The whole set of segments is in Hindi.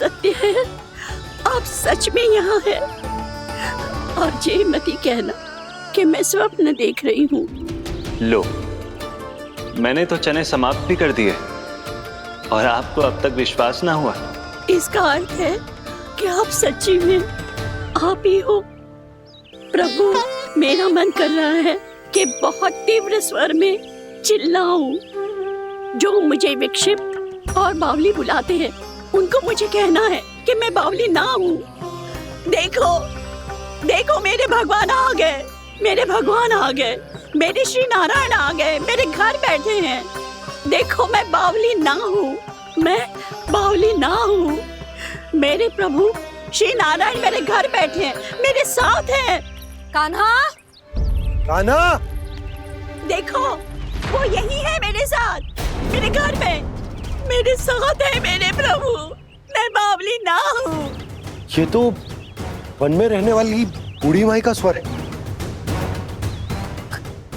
सत्य है, आप सच में यहाँ हैं और ये मत ही कहना कि मैं स्वप्न देख रही हूँ। लो, मैंने तो चने समाप्त भी कर दिए और आपको अब तक विश्वास ना हुआ। इसका अर्थ है कि आप सच्ची में आप ही हो। प्रभु, मेरा मन कर रहा है कि बहुत तीव्र स्वर में चिल्लाऊं। जो मुझे विक्षिप्त और बावली बुलाते हैं, उनको मुझे कहना है कि मैं बावली ना हूँ। देखो, देखो, मेरे भगवान आ गए, मेरे भगवान आ गए, मेरे श्री नारायण आ गए, मेरे घर बैठे हैं। देखो, मैं बावली ना हूँ, मैं बावली ना हूँ। मेरे प्रभु श्री नारायण मेरे घर बैठे हैं, मेरे साथ हैं। कान्हा, कान्हा, देखो, वो यही है मेरे साथ, मेरे घर में, मेरे साथ है मेरे प्रभु। मैं बावली ना हूँ। ये तो वन में रहने वाली बूढ़ी माई का स्वर है।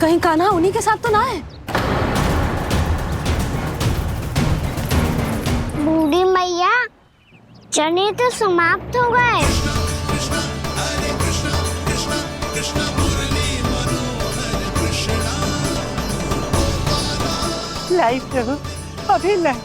कहीं कान्हा उन्हीं के साथ तो ना है? बूढ़ी मैया, चने तो समाप्त हो गए। लाई प्रभु, अभी लाई।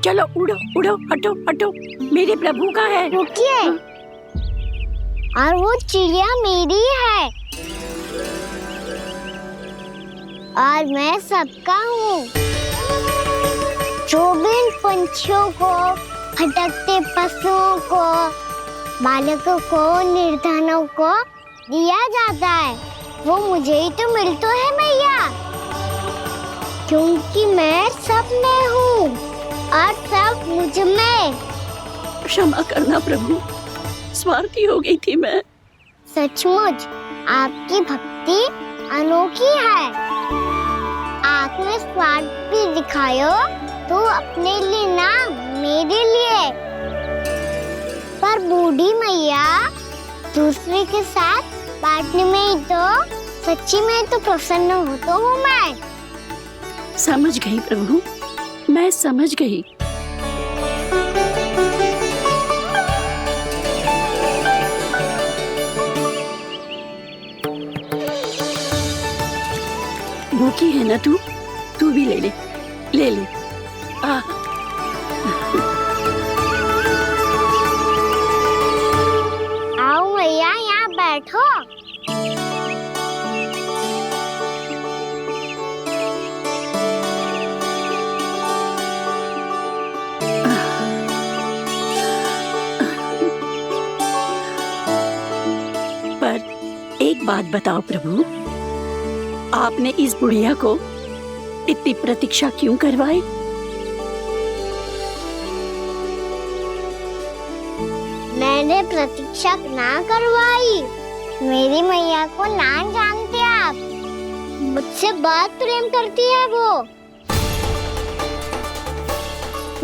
चलो उड़ो उड़ो, हटो हटो, मेरे प्रभु का है। रुकिए, और वो चिड़िया मेरी है और मैं सबका हूँ। जो भी इन पंछियों को, भटकते पशुओं को, बालकों को, निर्धनों को दिया जाता है, वो मुझे ही तो मिलता है मैया, क्योंकि मैं सब में हूँ और सब मुझ में। क्षमा करना प्रभु, स्वार्थी हो गई थी मैं। सचमुच आपकी भक्ति अनोखी है। आपने स्वार्थ भी दिखायो तो अपने लिए ना, मेरे लिए। पर बूढ़ी मैया, दूसरे के साथ बांटने में ही तो, सच्ची में तो प्रसन्न होता हूँ मैं। समझ गई प्रभु, मैं समझ गई। भूखी है ना तू भी ले ले, ले ले। आओ मैया, यहाँ बैठो। एक बात बताओ प्रभु, आपने इस बुढ़िया को इतनी प्रतीक्षा क्यों करवाई? मैंने प्रतीक्षा ना करवाई। मेरी मैया को ना जानते आप, मुझसे बहुत प्रेम करती है वो।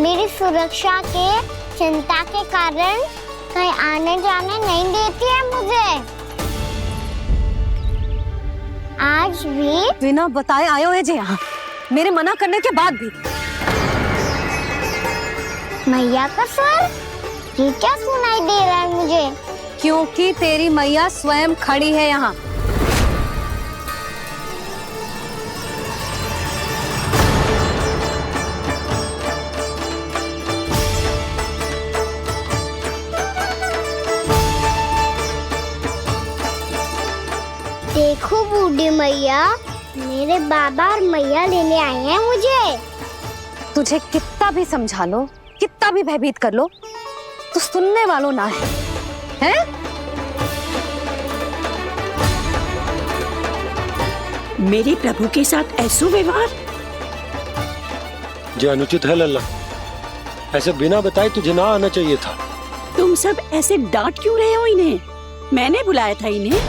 मेरी सुरक्षा के चिंता के कारण कहीं आने जाने नहीं देती है मुझे। आज भी बिना बताए आयो है जी यहाँ, मेरे मना करने के बाद भी। मैया का स्वर, ये क्या सुनाई दे रहा है मुझे? क्योंकि तेरी मैया स्वयं खड़ी है यहाँ। देखो बूढ़ी मैया, मेरे बाबा और मैया लेने आए हैं मुझे। तुझे कितना भी समझा लो, कितना भी भयभीत कर लो, तो सुनने वालों ना है, हैं? मेरे प्रभु के साथ ऐसा व्यवहार? जो अनुचित है लल्ला, ऐसे बिना बताए तुझे ना आना चाहिए था। तुम सब ऐसे डांट क्यों रहे हो इन्हें? मैंने बुलाया था इन्हें।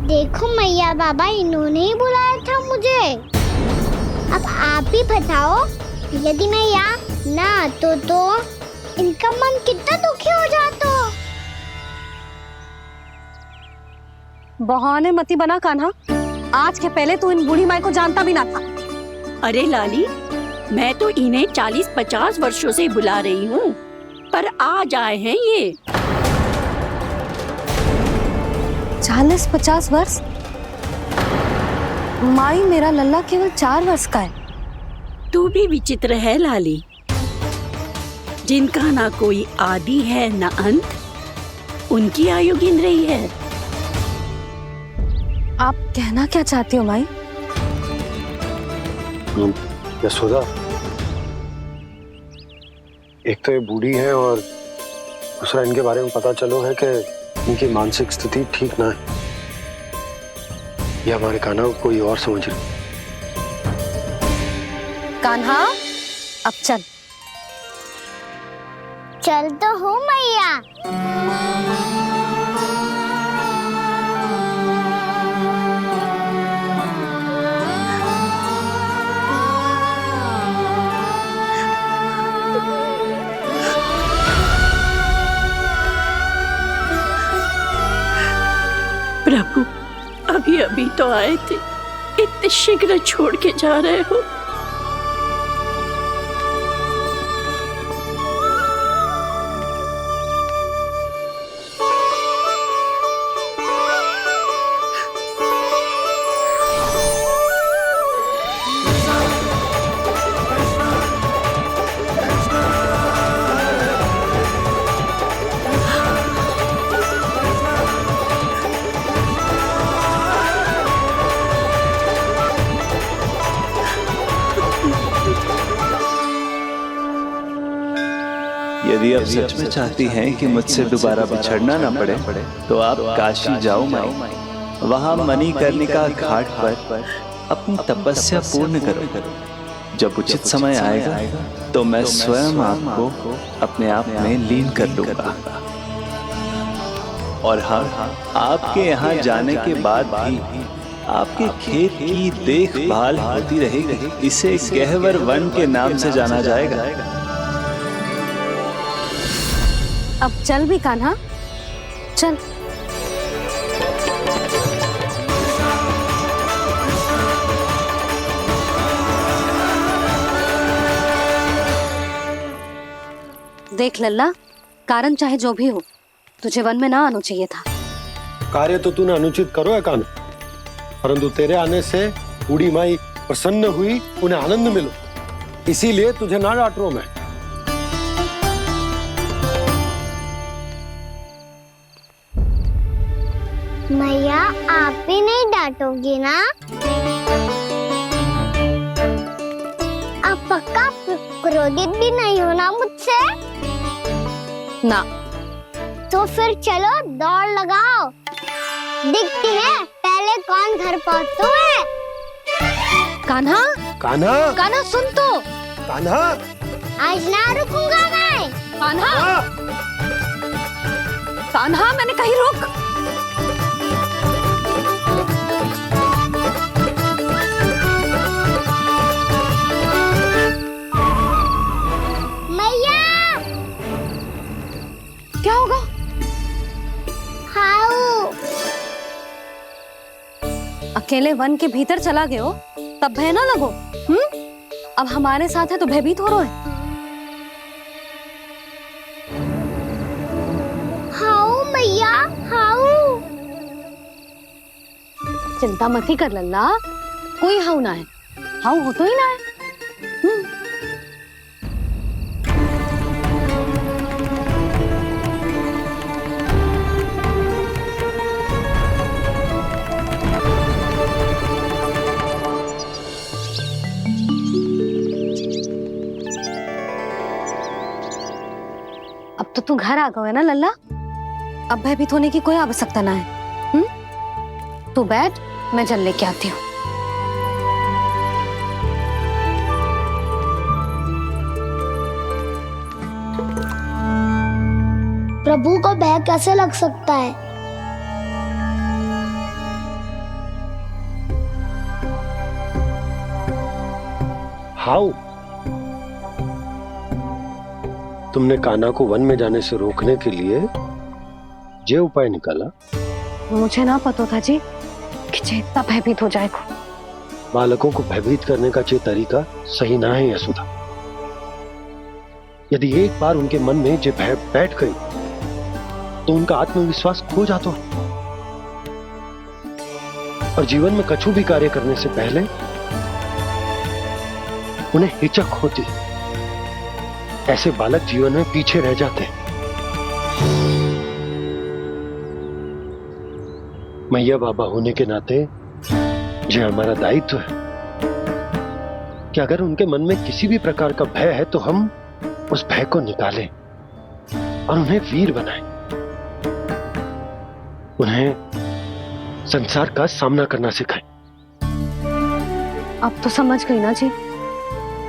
देखो मैया बाबा, इन्होंने ही बुलाया था मुझे। अब आप ही बताओ, यदि मैं यहाँ ना आतो तो इनका मन कितना दुखी हो जाता। बहाने मती बना कान्हा, आज के पहले तू इन बूढ़ी माई को जानता भी ना था। अरे लाली, मैं तो इन्हें 40-50 वर्षों से बुला रही हूँ, पर आज आए हैं ये। 40-50 वर्ष? माई, मेरा लल्ला केवल 4 वर्ष का है। तू भी विचित्र है लाली, जिनका ना कोई आदि है ना अंत, उनकी आयु गिन रही है। आप कहना क्या चाहती हो माई? यशोदा, एक तो ये बूढ़ी है और दूसरा इनके बारे में पता चलो है कि इनकी मानसिक स्थिति ठीक ना है। ये हमारे कान्हा को कोई और समझ रही। कान्हा, अब चल। चल तो हूँ मैया। प्रभु, अभी अभी तो आए थे, इतने शीघ्र छोड़ के जा रहे हो? यदि आप सच में चाहती हैं कि मुझसे दोबारा बिछड़ना ना पड़े तो आप काशी जाओ माई। वहां मणिकर्णिका घाट पर अपनी तपस्या पूर्ण करो। जब उचित समय आएगा तो मैं स्वयं आपको अपने आप में लीन कर लूंगा। और हाँ, आपके यहाँ जाने के बाद भी आपके खेत की देखभाल होती रहेगी। इसे गहवर वन के नाम से जाना जाएगा। अब चल भी कान्हा, चल। देख लल्ला, कारण चाहे जो भी हो, तुझे वन में ना आना चाहिए था। कार्य तो तूने अनुचित करो है कान्हा, परंतु तेरे आने से बूढ़ी माई प्रसन्न हुई, उन्हें आनंद मिलो, इसीलिए तुझे ना डांट रहा हूं मैं। मैया, आप भी नहीं डांटोगी ना? आप पक्का क्रोधित भी नहीं हो ना मुझसे? ना। तो फिर चलो दौड़ लगाओ, दिखती है पहले कौन घर पहुंचता है। कान्हा, कान्हा, कान्हा सुन तो। कान्हा, आज ना रुकूंगा मैं। कान्हा, कान्हा, मैंने कहीं रोक। मैया, क्या होगा? हाउ अकेले वन के भीतर चला गए हो तब भय ना लगो। अब हमारे साथ है तो भयभीत हो रहे हो। हाउ मैया, हाउ। चिंता मत ही कर लल्ला, कोई हाउ ना है। हाउ हो तो ही ना है। तो तू घर आ गए ना लल्ला, अब भयभीत होने की कोई आवश्यकता ना है। तू बैठ, मैं जल लेके आती हूँ। प्रभु को भय कैसे लग सकता है? हाउ? तुमने कान्हा को वन में जाने से रोकने के लिए ये उपाय निकाला? मुझे ना पता था जी कि जे इतना भयभीत हो जाएगा। बालकों को भयभीत करने का ये तरीका सही ना है यशोदा। यदि एक बार उनके मन में ये भय बैठ गई तो उनका आत्मविश्वास खो जाता है और जीवन में कछु भी कार्य करने से पहले उन्हें हिचक होती। ऐसे बालक जीवन में पीछे रह जाते हैं। मैया बाबा होने के नाते यह हमारा दायित्व है कि अगर उनके मन में किसी भी प्रकार का भय है तो हम उस भय को निकालें और उन्हें वीर बनाएं। उन्हें संसार का सामना करना सिखाएं। अब तो समझ गई ना जी,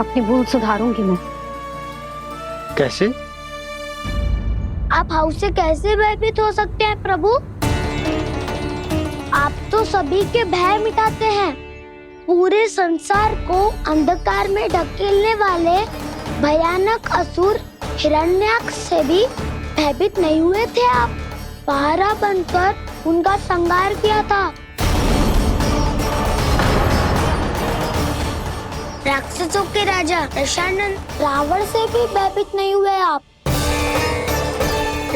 अपनी भूल सुधारूंगी मैं। कैसे? आप हाउ से कैसे भयभीत हो सकते हैं प्रभु? आप तो सभी के भय मिटाते हैं। पूरे संसार को अंधकार में ढकेलने वाले भयानक असुर हिरण्याक्ष से भी भयभीत नहीं हुए थे आप। पहरा बनकर उनका संहार किया था। राक्षसों के राजा दशानन रावण से भी भयभीत नहीं हुए आप।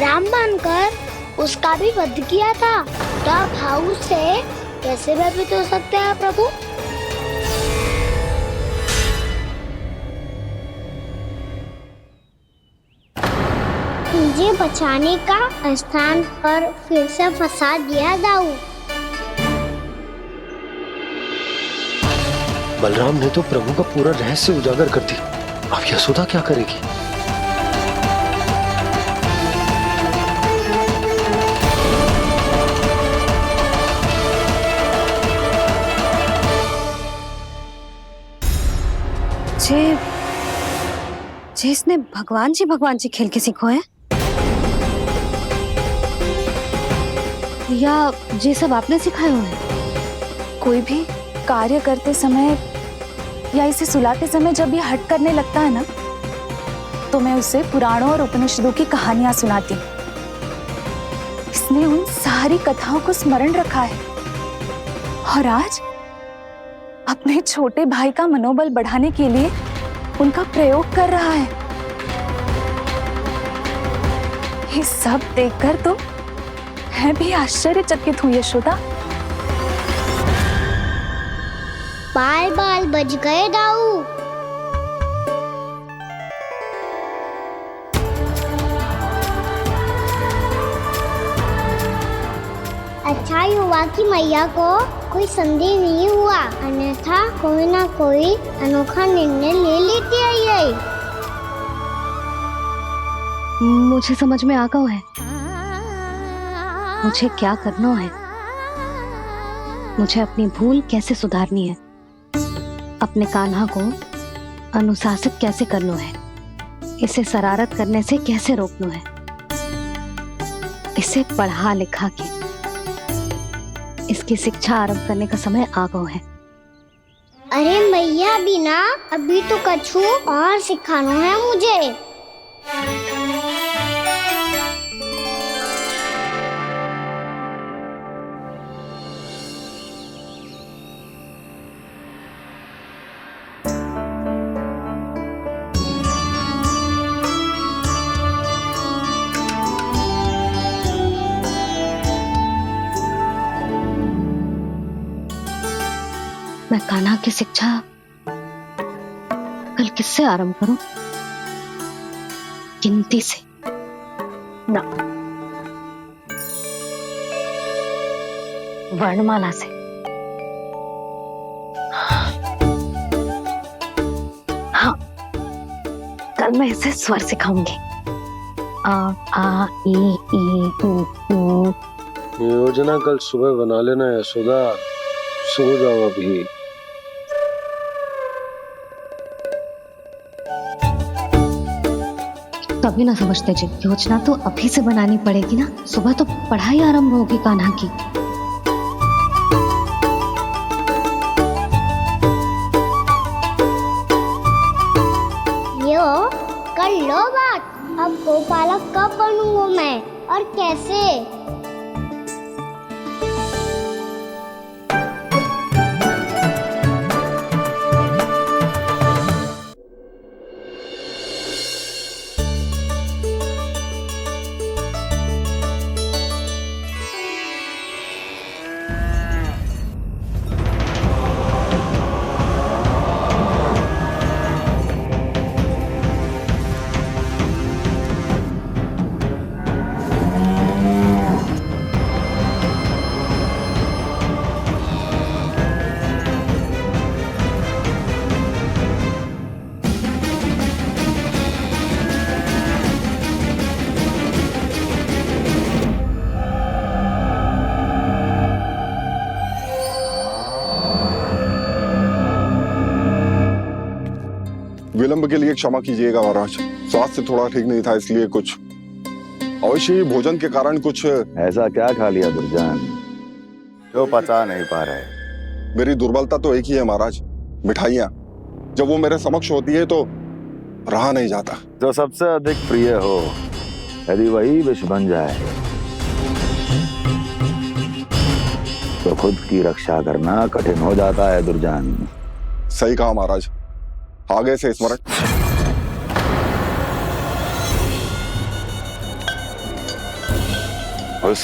राम बनकर उसका भी वध किया था। तो आप हाउ से कैसे भयभीत हो सकते हैं प्रभु? मुझे बचाने का स्थान पर फिर से फंसा दिया दाऊ। बलराम ने तो प्रभु का पूरा रहस्य उजागर कर दिया। अब यशोदा क्या करेगी? जे इसने भगवान जी खेल के सीखो है, या ये सब आपने सिखाए हुए हैं? कोई भी कार्य करते समय या इसे सुलाते समय जब ये हट करने लगता है ना, तो मैं उसे पुराणों और उपनिषदों की कहानियां सुनाती हूँ। इसने उन सारी कथाओं को स्मरण रखा है और आज अपने छोटे भाई का मनोबल बढ़ाने के लिए उनका प्रयोग कर रहा है। ये सब देखकर तो मैं भी आश्चर्यचकित हूँ यशोदा। बाल बाल बज गए दाऊ। अच्छा ही हुआ कि मैया को कोई संदेह नहीं हुआ, अन्यथा कोई ना कोई अनोखा निर्णय ले लेती है ये। मुझे समझ में आ गया है मुझे क्या करना है। मुझे अपनी भूल कैसे सुधारनी है, अपने कान्हा को अनुशासित कैसे करना है, इसे शरारत करने से कैसे रोकना है, इसे पढ़ा लिखा के इसकी शिक्षा आरंभ करने का समय आ गया है। अरे मैया बिना अभी तो कछु और सिखाना है मुझे। मैं कान्हा की शिक्षा कल किससे आरंभ करूं? गिनती से ना, वर्णमाला से। हाँ, कल मैं इसे स्वर सिखाऊंगी। आ ई उ ऊ। योजना कल सुबह बना लेना यशोदा, सो जाओ अभी। तभी ना समझते जी, योजना तो अभी से बनानी पड़ेगी ना, सुबह तो पढ़ाई आरंभ होगी कान्हा की। यो कर लो बात, अब गोपालक कब बनूंगा मैं और कैसे? विलंब के लिए क्षमा कीजिएगा महाराज, स्वास्थ्य थोड़ा ठीक नहीं था इसलिए कुछ अवश्य ही भोजन के कारण कुछ। ऐसा क्या खा लिया दुर्जन जो पचा नहीं पा रहे? मेरी दुर्बलता तो एक ही है महाराज, मिठाइयाँ। जब वो मेरे समक्ष होती है तो रहा नहीं जाता। जो सबसे अधिक प्रिय हो, यदि वही विष बन जाए तो खुद की रक्षा करना कठिन हो जाता है दुर्जन। सही कहा महाराज, आगे से स्मरण। उस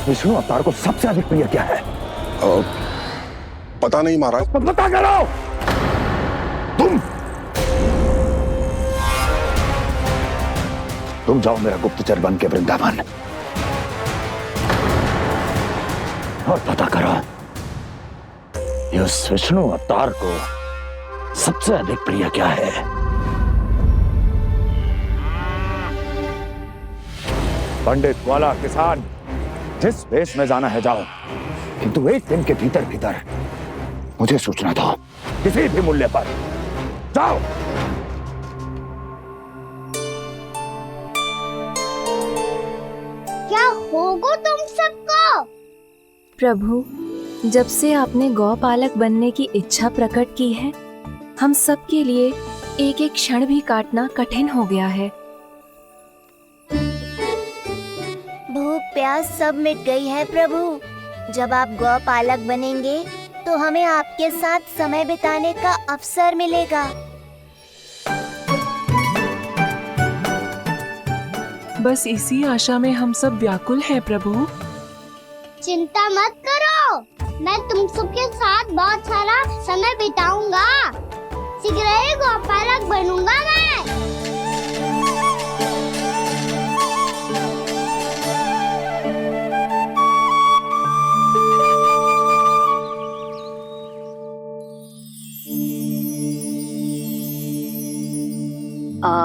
विष्णु अवतार को सबसे अधिक प्रिय क्या है? पता नहीं महाराज। पता करो। तुम जाओ मेरा गुप्तचर बन के वृंदावन और पता करो इस विष्णु अवतार को सबसे अधिक प्रिय क्या है। पंडित, वाला, किसान, जिस वेश में जाना है जाओ, किंतु एक दिन के भीतर भीतर मुझे सूचना दो, किसी भी मूल्य पर। जाओ। क्या होगा तुम सबको? प्रभु, जब से आपने गौपालक बनने की इच्छा प्रकट की है, हम सब के लिए एक एक क्षण भी काटना कठिन हो गया है। भूख प्यास सब मिट गई है प्रभु। जब आप गौपालक बनेंगे तो हमें आपके साथ समय बिताने का अवसर मिलेगा। बस इसी आशा में हम सब व्याकुल हैं प्रभु। चिंता मत करो, मैं तुम सबके साथ बहुत सारा समय बिताऊंगा। शीघ्र ही गोपालक बनूंगा मैं। आ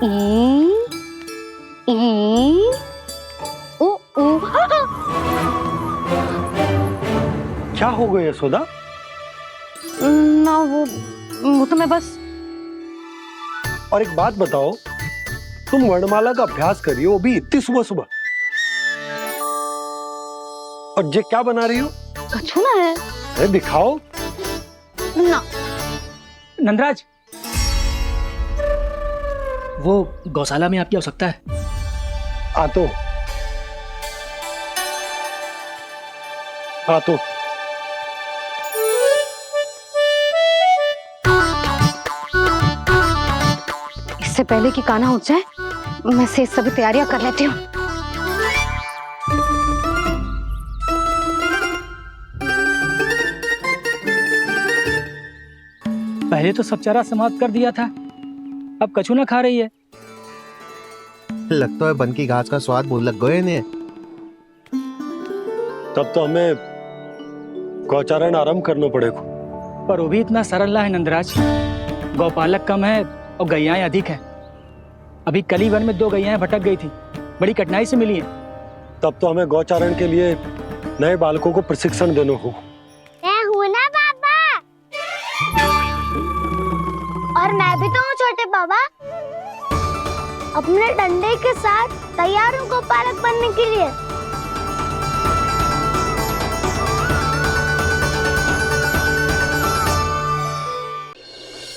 ई उ ऊ। क्या हो गया यशोदा? ना वो तो मैं बस। और एक बात बताओ, तुम वर्णमाला का अभ्यास कर रही हो, वो भी इतनी सुबह सुबह, और ये क्या बना रही हो? कछुआ है। अरे दिखाओ ना। नंदराज, वो गौशाला में आपकी आवश्यकता है। आ तो इससे पहले कि कान्हा उठ जाए, मैं से सभी तैयारियां कर लेती हूँ। पहले तो सब चारा समाप्त कर दिया था, अब कछुआ खा रही है। लगता है बन की घास का स्वाद बहुत लग गए ने। तब तो हमें गौचारण आरंभ करना पड़ेगा। पर वो भी इतना सरल ना है नंदराज। गौपालक कम है और गैयाएं अधिक है। अभी कली वन में 2 गैयाएं भटक गई थी, बड़ी कठिनाई से मिली हैं। तब तो हमें गौचारण के लिए नए बालकों को प्रशिक्षण देना हो। मैं हूँ ना बाबा। और मैं भी तो हूँ छोटे बाबा। अपने डंडे के साथ तैयार हूँ गौपालक बनने के लिए।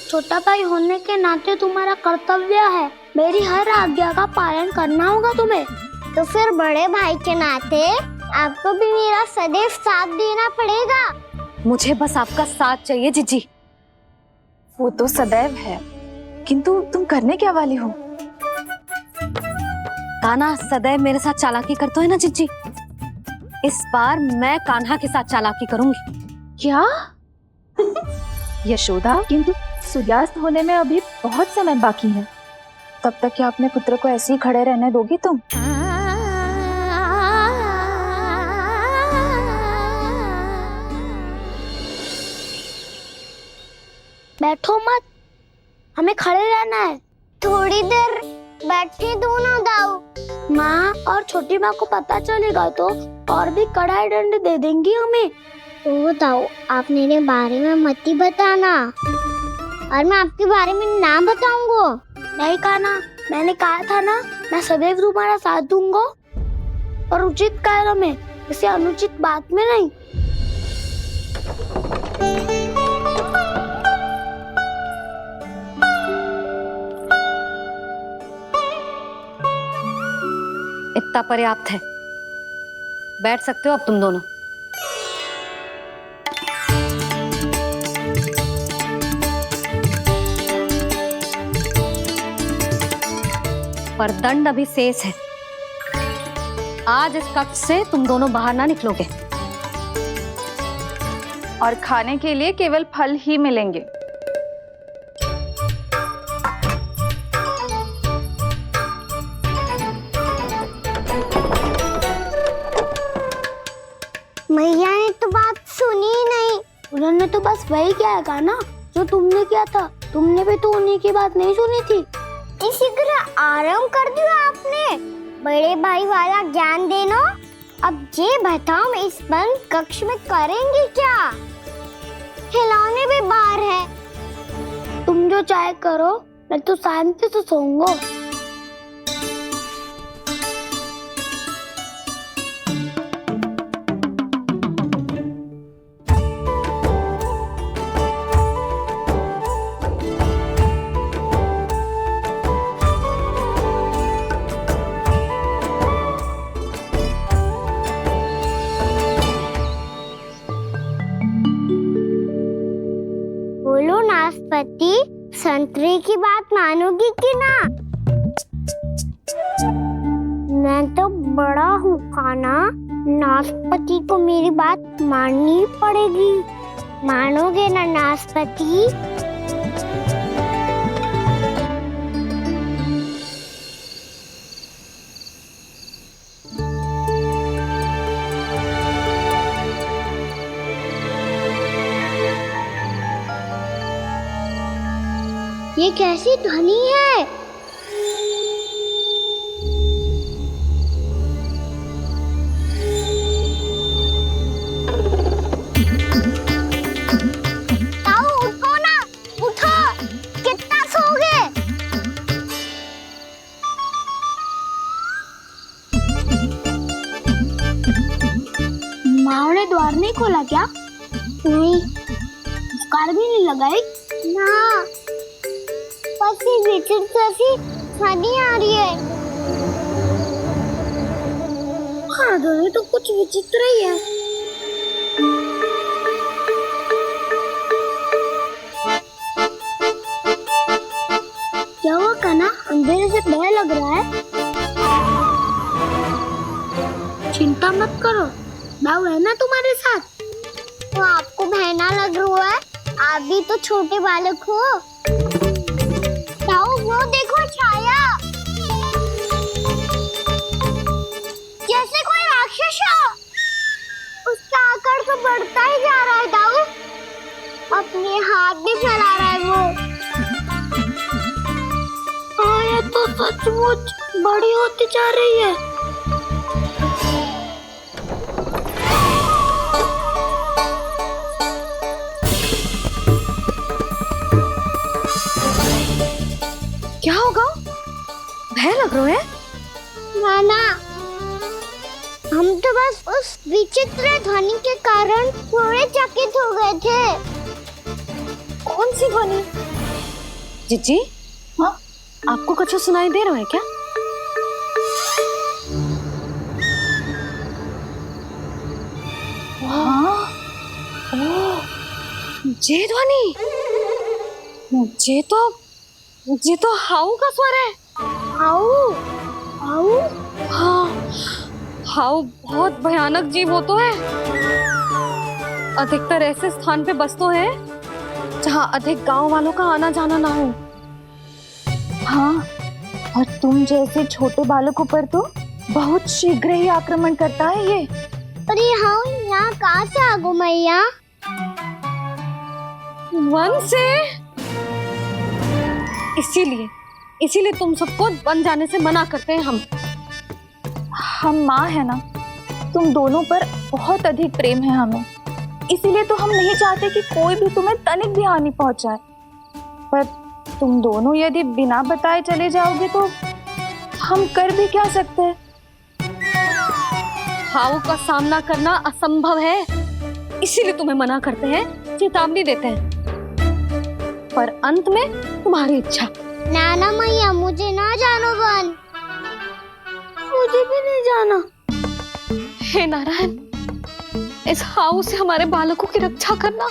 छोटा भाई होने के नाते तुम्हारा कर्तव्य है, मेरी हर आज्ञा का पालन करना होगा तुम्हें। तो फिर बड़े भाई के नाते आपको भी मेरा सदैव साथ देना पड़ेगा। मुझे बस आपका साथ चाहिए जीजी। वो तो सदैव है, किंतु तुम करने क्या वाली हो? कान्हा सदैव मेरे साथ चालाकी करता है ना जीजी। इस बार मैं कान्हा के साथ चालाकी करूंगी। क्या? यशोदा, किंतु सूर्यास्त होने में अभी बहुत समय बाकी है। तब तक क्या अपने पुत्र को ऐसे ही खड़े रहने दोगी तुम? बैठो मत, हमें खड़े रहना है। थोड़ी देर बैठे दोनों दाऊ। माँ और छोटी माँ को पता चलेगा तो और भी कड़ा दंड दे देंगी हमें। ओ दाऊ, आप मेरे बारे में मत ही बताना, और मैं आपके बारे में ना बताऊंगा। नहीं कान्हा, मैंने कहा था ना, मैं सदैव तुम्हारा साथ दूंगा, और उचित कार्य में, इसे अनुचित बात में नहीं। इतना पर्याप्त है, बैठ सकते हो अब तुम दोनों। पर दंड अभी शेष है। आज इस कक्ष से तुम दोनों बाहर ना निकलोगे, और खाने के लिए केवल फल ही मिलेंगे। मैया ने तो बात सुनी ही नहीं। उन्होंने तो बस वही किया ना जो तुमने किया था। तुमने भी तो उन्हीं की बात नहीं सुनी थी। इसी तरह आराम कर दिया आपने। बड़े भाई वाला ज्ञान देना। अब ये बताओ, इस बंद कक्ष में करेंगे क्या? खिलौने भी बाहर है। तुम जो चाहे करो, मैं तो शांति से सोऊंगा। बोलो नाशपाती, संतरे की बात मानोगी कि ना? मैं तो बड़ा हूँ कान्हा, नाशपाती को मेरी बात माननी पड़ेगी। मानोगे ना नाशपाती? ये कैसी ध्वनि है? ताऊ उठो ना, उठो, कितना सोओगे? माँ ने द्वार नहीं खोला क्या? नहीं। कार भी नहीं लगाई? ना। जैसी ध्वनि आ रही है। हाँ, ध्वनि तो कुछ विचित्र ही है। क्या हुआ कान्हा, अंधेरे से भय लग रहा है? चिंता मत करो, दाऊ है ना तुम्हारे साथ। तो आपको भय ना लग रहा है? आप भी तो छोटे बालक हो। वो देखो छाया, जैसे कोई राक्षस हो। उसका आकार तो बढ़ता ही जा रहा है दाऊ। अपने हाथ भी फैला रहा है वो। सचमुच बड़ी होती जा रही है। क्या होगा? भय लग रहा है? नाना, हम तो बस उस विचित्र ध्वनि के कारण थोड़े चकित हो गए थे। कौन सी ध्वनि? जीजी, हाँ, आपको कुछ सुनाई दे रहा है क्या? हाँ, ओह, ये ध्वनि, ये तो हाउ का स्वर है। हाउ? हाउ? हाँ, हाउ बहुत भयानक जीव हो तो है। अधिकतर ऐसे स्थान पे बस तो है जहाँ अधिक गांव वालों का आना जाना ना हो। हाँ, और तुम जैसे छोटे बालकों पर तो बहुत शीघ्र ही आक्रमण करता है ये। पर ये हाउ यहाँ कहाँ से आ गो मैया? वन से। इसीलिए तुम सबको वन जाने से मना करते हैं हम माँ है ना, तुम दोनों पर बहुत अधिक प्रेम है हमें, इसीलिए तो हम नहीं चाहते कि कोई भी तुम्हें तनिक भी हानि पहुंचाए। पर तुम दोनों यदि बिना बताए चले जाओगे तो हम कर भी क्या सकते हैं? हाउ का सामना करना असंभव है, इसीलिए तुम्हें मना करते हैं, चेतावनी देते हैं। पर अंत में तुम्हारी इच्छा। नाना मैया, मुझे ना जानो वन, मुझे भी नहीं जाना। हे नारायण, इस हाउ से हमारे बालकों की रक्षा करना।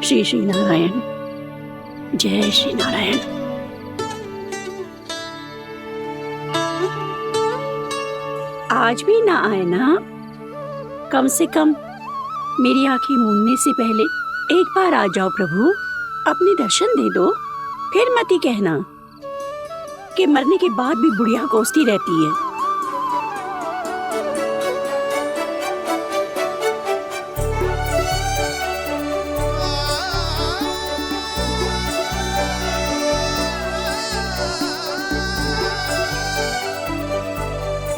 श्री श्री नारायण, जय श्री नारायण। आज भी ना आए ना? कम से कम मेरी आंखें मूंदने से पहले एक बार आ जाओ प्रभु, अपने दर्शन दे दो। फिर मत ही कहना कि मरने के बाद भी बुढ़िया कोसती रहती है।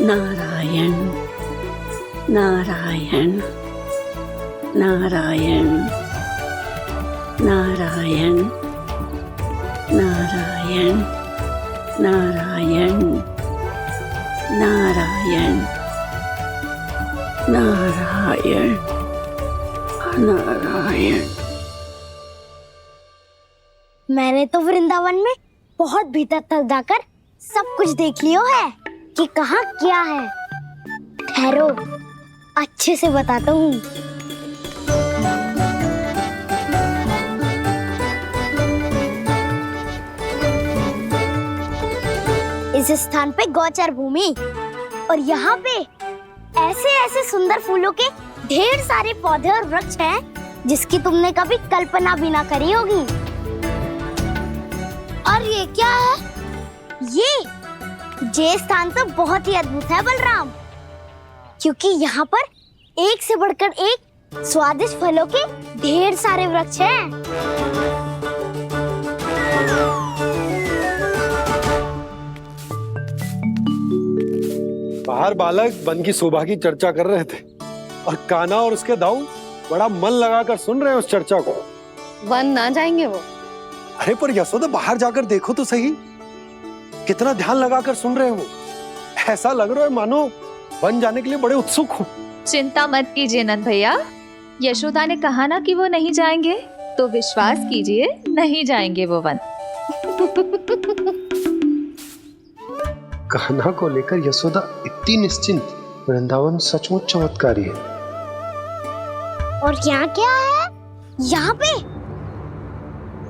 नारायण नारायण नारायण नारायण नारायण नारायण नारायण नारायण नारायण। मैंने तो वृंदावन में बहुत भीतर तक जाकर सब कुछ देख लियो है कि कहाँ क्या है। ठहरो, अच्छे से बताता हूँ। इस स्थान पे गोचर भूमि, और यहाँ पे ऐसे ऐसे सुंदर फूलों के ढेर सारे पौधे और वृक्ष हैं जिसकी तुमने कभी कल्पना भी ना करी होगी। और ये क्या है? ये स्थान तो बहुत ही अद्भुत है बलराम, क्योंकि यहाँ पर एक से बढ़कर एक स्वादिष्ट फलों के ढेर सारे वृक्ष हैं। बाहर बालक वन की शोभा की चर्चा कर रहे थे और कान्हा और उसके दाऊ बड़ा मन लगाकर सुन रहे हैं उस चर्चा को। वन ना जाएंगे वो। अरे पर यशोदा, बाहर जाकर देखो तो सही, कितना ध्यान लगाकर सुन रहे हो। ऐसा लग रहा है मानो वन जाने के लिए बड़े उत्सुक हो। चिंता मत कीजिए नंद भैया, यशोदा ने कहा ना कि वो नहीं जाएंगे, तो विश्वास कीजिए नहीं जाएंगे वो वन। कान्हा को लेकर यशोदा इतनी निश्चिंत, वृंदावन सचमुच चमत्कारी है। और यहाँ क्या है? यहाँ पे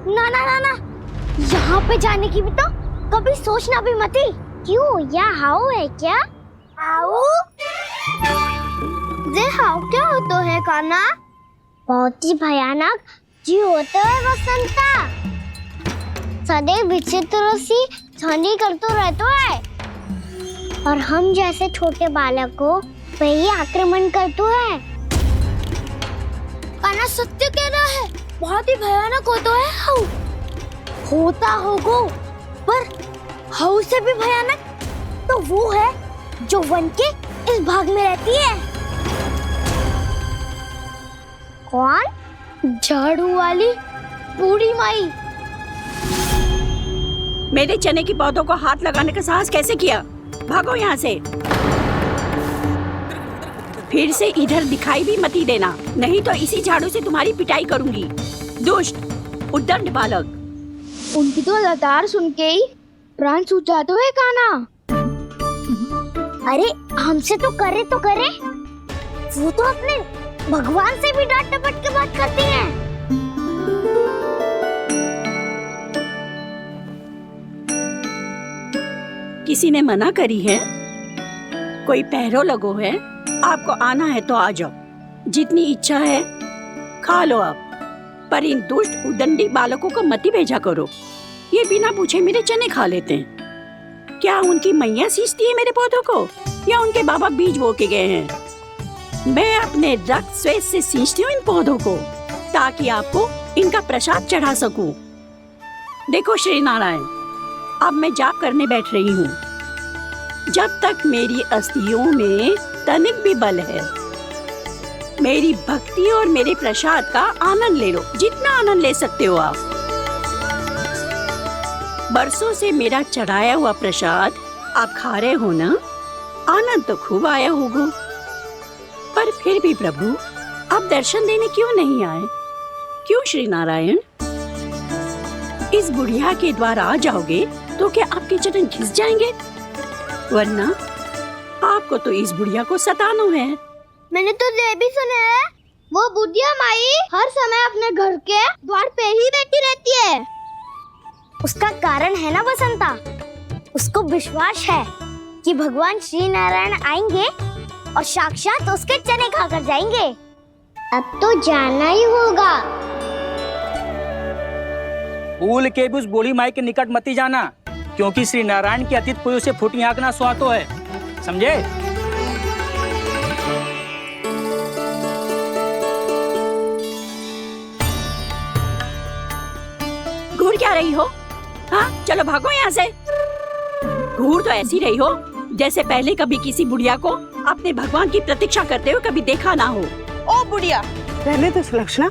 ना ना ना ना, यहाँ पे जाने की भी तो कभी सोचना भी मत ही। क्यों, यहाँ हाउ है क्या? हाउ? ये हाउ क्या होता है कान्हा? बहुत ही भयानक जी होता है वसंता, सदैव विचित्र सी ध्वनि करते रहता है। और हम जैसे छोटे बालक को वही आक्रमण करते है। कान्हा सत्य कह रहा है, बहुत ही भयानक होता है हाउ। होता होगो, पर हाउ से भी भयानक तो वो है जो वन के इस भाग में रहती है। कौन? झाड़ू वाली बूढ़ी माई। मेरे चने की पौधों को हाथ लगाने का साहस कैसे किया? भागो यहाँ से। फिर से इधर दिखाई भी मती देना, नहीं तो इसी झाड़ू से तुम्हारी पिटाई करूंगी। दुष्ट उद्दंड बालक। उनकी तो लतार सुन के ही प्राण सूझ जाते हुए कान्हा। अरे हमसे तो करे, वो तो अपने भगवान से भी डांट डपट के बात करती हैं। किसी ने मना करी है? कोई पहरो लगो है? आपको आना है तो आ जाओ, जितनी इच्छा है खा लो आप, पर इन दुष्ट उदंडी बालकों को मत भेजा करो। ये बिना पूछे मेरे चने खा लेते हैं। क्या उनकी मैया सींचती है मेरे पौधों को, या उनके बाबा बीज बो के गए हैं? मैं अपने रक्त स्वेद से सींचती हूँ इन पौधों को, ताकि आपको इनका प्रसाद चढ़ा सकूं। देखो श्री नारायण, अब मैं जाप करने बैठ रही हूँ। जब तक मेरी अस्थियों में तनिक भी बल है, मेरी भक्ति और मेरे प्रसाद का आनंद ले लो, जितना आनंद ले सकते हो आप। बरसों से मेरा चढ़ाया हुआ प्रसाद आप खा रहे हो ना, आनंद तो खूब आया होगा। पर फिर भी प्रभु, आप दर्शन देने क्यों नहीं आए? क्यों श्री नारायण? इस बुढ़िया के द्वार आ जाओगे तो क्या आपके चरण घिस जाएंगे? वरना आपको तो इस बुढ़िया को सताना है। मैंने तो ये भी सुना है, वो बुढ़िया माई हर समय अपने घर के द्वार पे ही बैठी रहती है। उसका कारण है ना बसंता, उसको विश्वास है कि भगवान श्री नारायण आएंगे और साक्षात उसके चने खाकर जाएंगे। अब तो जाना ही होगा। भूल के भी उस बूढ़ी माई के निकट मत जाना, क्योंकि श्री नारायण की अतीत कोई उसे फूटी आंख ना सुहातो है, समझे? घूर क्या रही हो? हाँ, चलो भागो यहाँ से। घूर तो ऐसी रही हो जैसे पहले कभी किसी बुढ़िया को अपने भगवान की प्रतीक्षा करते हुए कभी देखा ना हो। ओ बुढ़िया, रहने दो सुलक्षणा।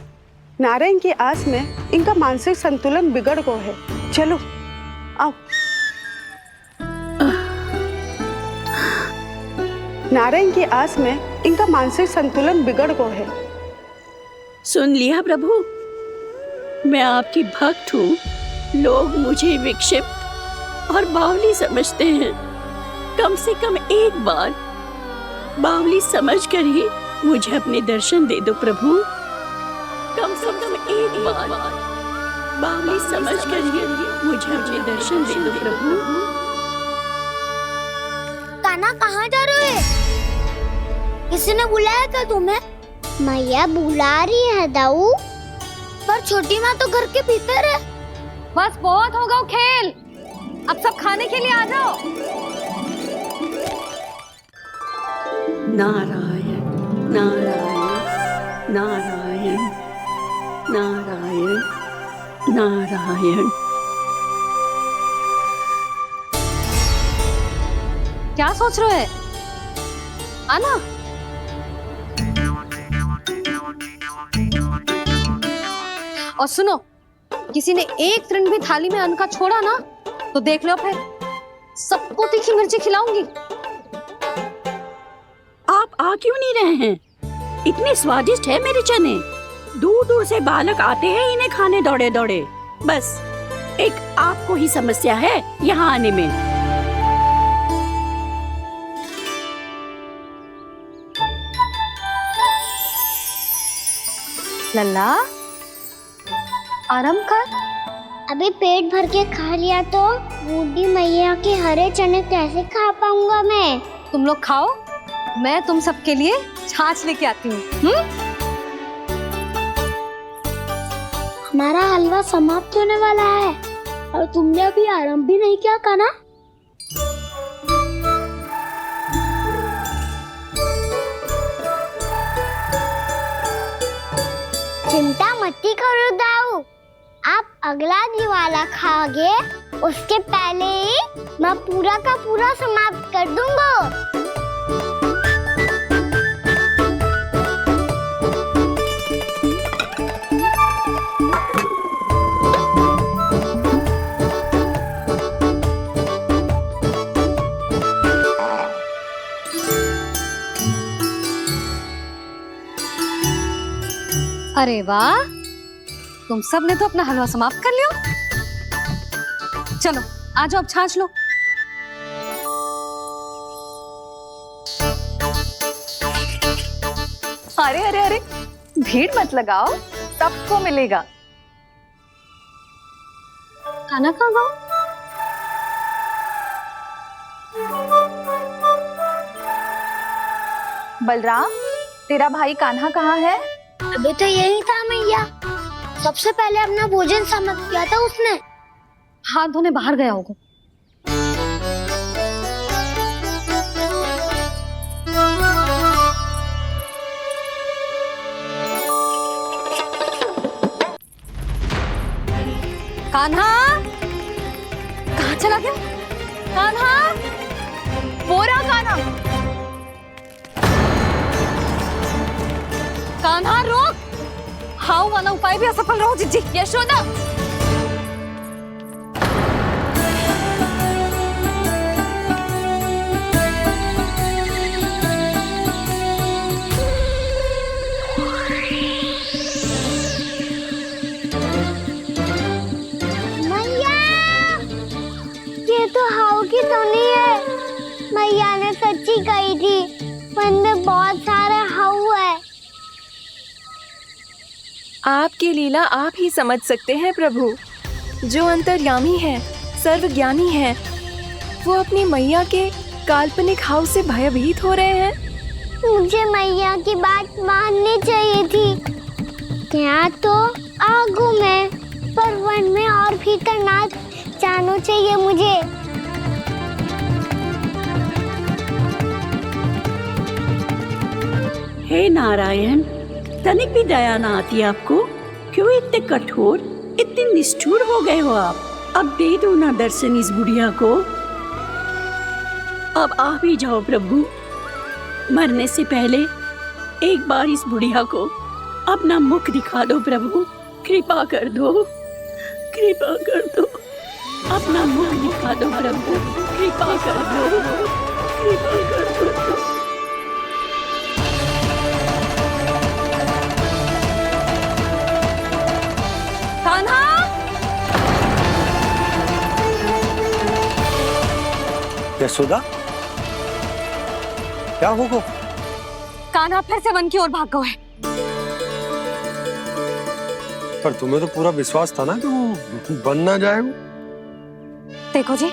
नारायण की आस में इनका मानसिक संतुलन बिगड़ गया है। चलो आओ। नारायण की आस में इनका मानसिक संतुलन बिगड़ गया है। सुन लिया प्रभु, मैं आपकी भक्त हूँ। लोग मुझे विक्षिप्त और बावली समझते हैं। कम से कम एक बार बावली समझकर ही मुझे अपने दर्शन दे दो प्रभु। कम से कम एक बार बावली समझकर ही मुझे अपने दर्शन दे दो प्रभु। कान्हा कहाँ जा रहे हो? किसी ने बुलाया था तुम्हें? मैया बुला रही है दाऊ, पर छोटी माँ तो घर के भीतर है। बस बहुत होगा खेल, अब सब खाने के लिए आ जाओ। नारायण नारायण नारायण नारायण नारायण। क्या सोच रहे हैं? आना। और सुनो, किसी ने एक तृण भी थाली में अन्न का छोड़ा ना, तो देख लो फिर सबको तीखी मिर्ची खिलाऊंगी। आप आ क्यों नहीं रहे हैं? इतने स्वादिष्ट है मेरे चने। दूर दूर से बालक आते हैं इन्हें खाने दौड़े दौड़े। बस एक आपको ही समस्या है यहाँ आने में। लल्ला, आराम कर। अभी पेट भर के खा लिया तो बूढ़ी मैया के हरे चने कैसे खा पाऊंगा मैं? तुम लोग खाओ, मैं तुम सबके लिए छाछ लेके आती हूँ। हमारा हलवा समाप्त होने वाला है और तुमने अभी आराम भी नहीं किया कान्हा। गलती करो दाऊ। आप अगला दिवाला खाओगे, उसके पहले ही मैं पूरा का पूरा समाप्त कर दूंगा। अरे वाह, तुम सब ने तो अपना हलवा समाप्त कर लिया। चलो आ जाओ, अब छाछ लो। अरे अरे अरे, भीड़ मत लगाओ, सबको मिलेगा। खाना कहाँ गया? बलराम, तेरा भाई कान्हा कहाँ है? अभी तो यही था मैया। सबसे पहले अपना भोजन समाप्त किया था उसने। हाथ धोने बाहर गया होगा। कान्हा कहाँ चला गया? कान्हा, वो रहा कान्हा। कान्हा रोक! हाउ वाला उपाय भी असफल रहो जिज्जी। यशोदा, मैया, ये तो हाउ की धुनी है। मैया ने सच्ची कही थी, वन में बहुत सारे हाउ है। आपकी लीला आप ही समझ सकते हैं प्रभु। जो अंतर्यामी है, सर्वज्ञानी है, वो अपनी मैया के काल्पनिक हाव से भयभीत हो रहे हैं। मुझे मैया की बात माननी चाहिए थी। क्या तो आगू में, पर वन में और भीतर ना जाना चाहिए मुझे। हे नारायण, तनिक भी दया ना आती आपको? क्यों इतने कठोर, इतने निष्ठुर हो गए हो आप? अब दे दो ना दर्शन इस बुढ़िया को। अब आ भी जाओ प्रभु। मरने से पहले एक बार इस बुढ़िया को अपना मुख दिखा दो प्रभु। कृपा कर दो, कृपा कर दो। अपना मुख दिखा दो प्रभु, कृपा कर दो, कृपा कर दो। कान्हा! यशोदा, क्या होगा? कान्हा फिर से वन की ओर भाग गया है। पर तुम्हें तो पूरा विश्वास था ना कि वो बन ना जाएगा। देखो जी,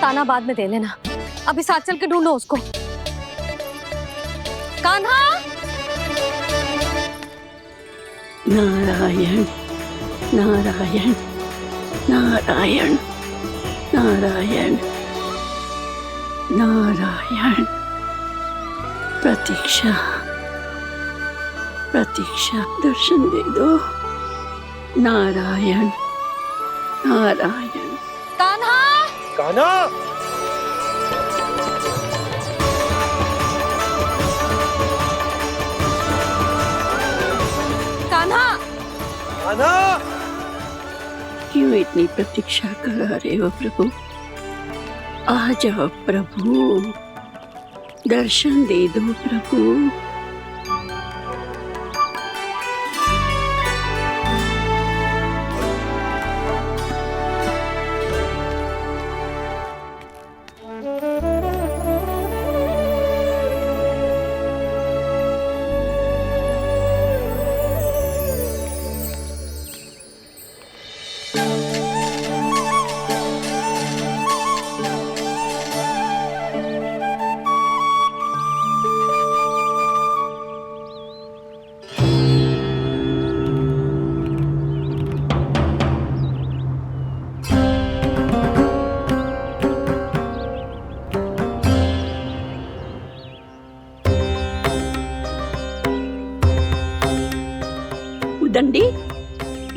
ताना बाद में दे लेना, अभी साथ चल के ढूंढो उसको। कान्हा! नारायण नारायण नारायण नारायण नारायण। प्रतीक्षा प्रतीक्षा, दर्शन दे दो। नारायण नारायण। कान्हा! कान्हा! कान्हा! कान्हा! क्यों इतनी प्रतीक्षा करा रहे हो प्रभु? आ जाओ प्रभु, दर्शन दे दो प्रभु।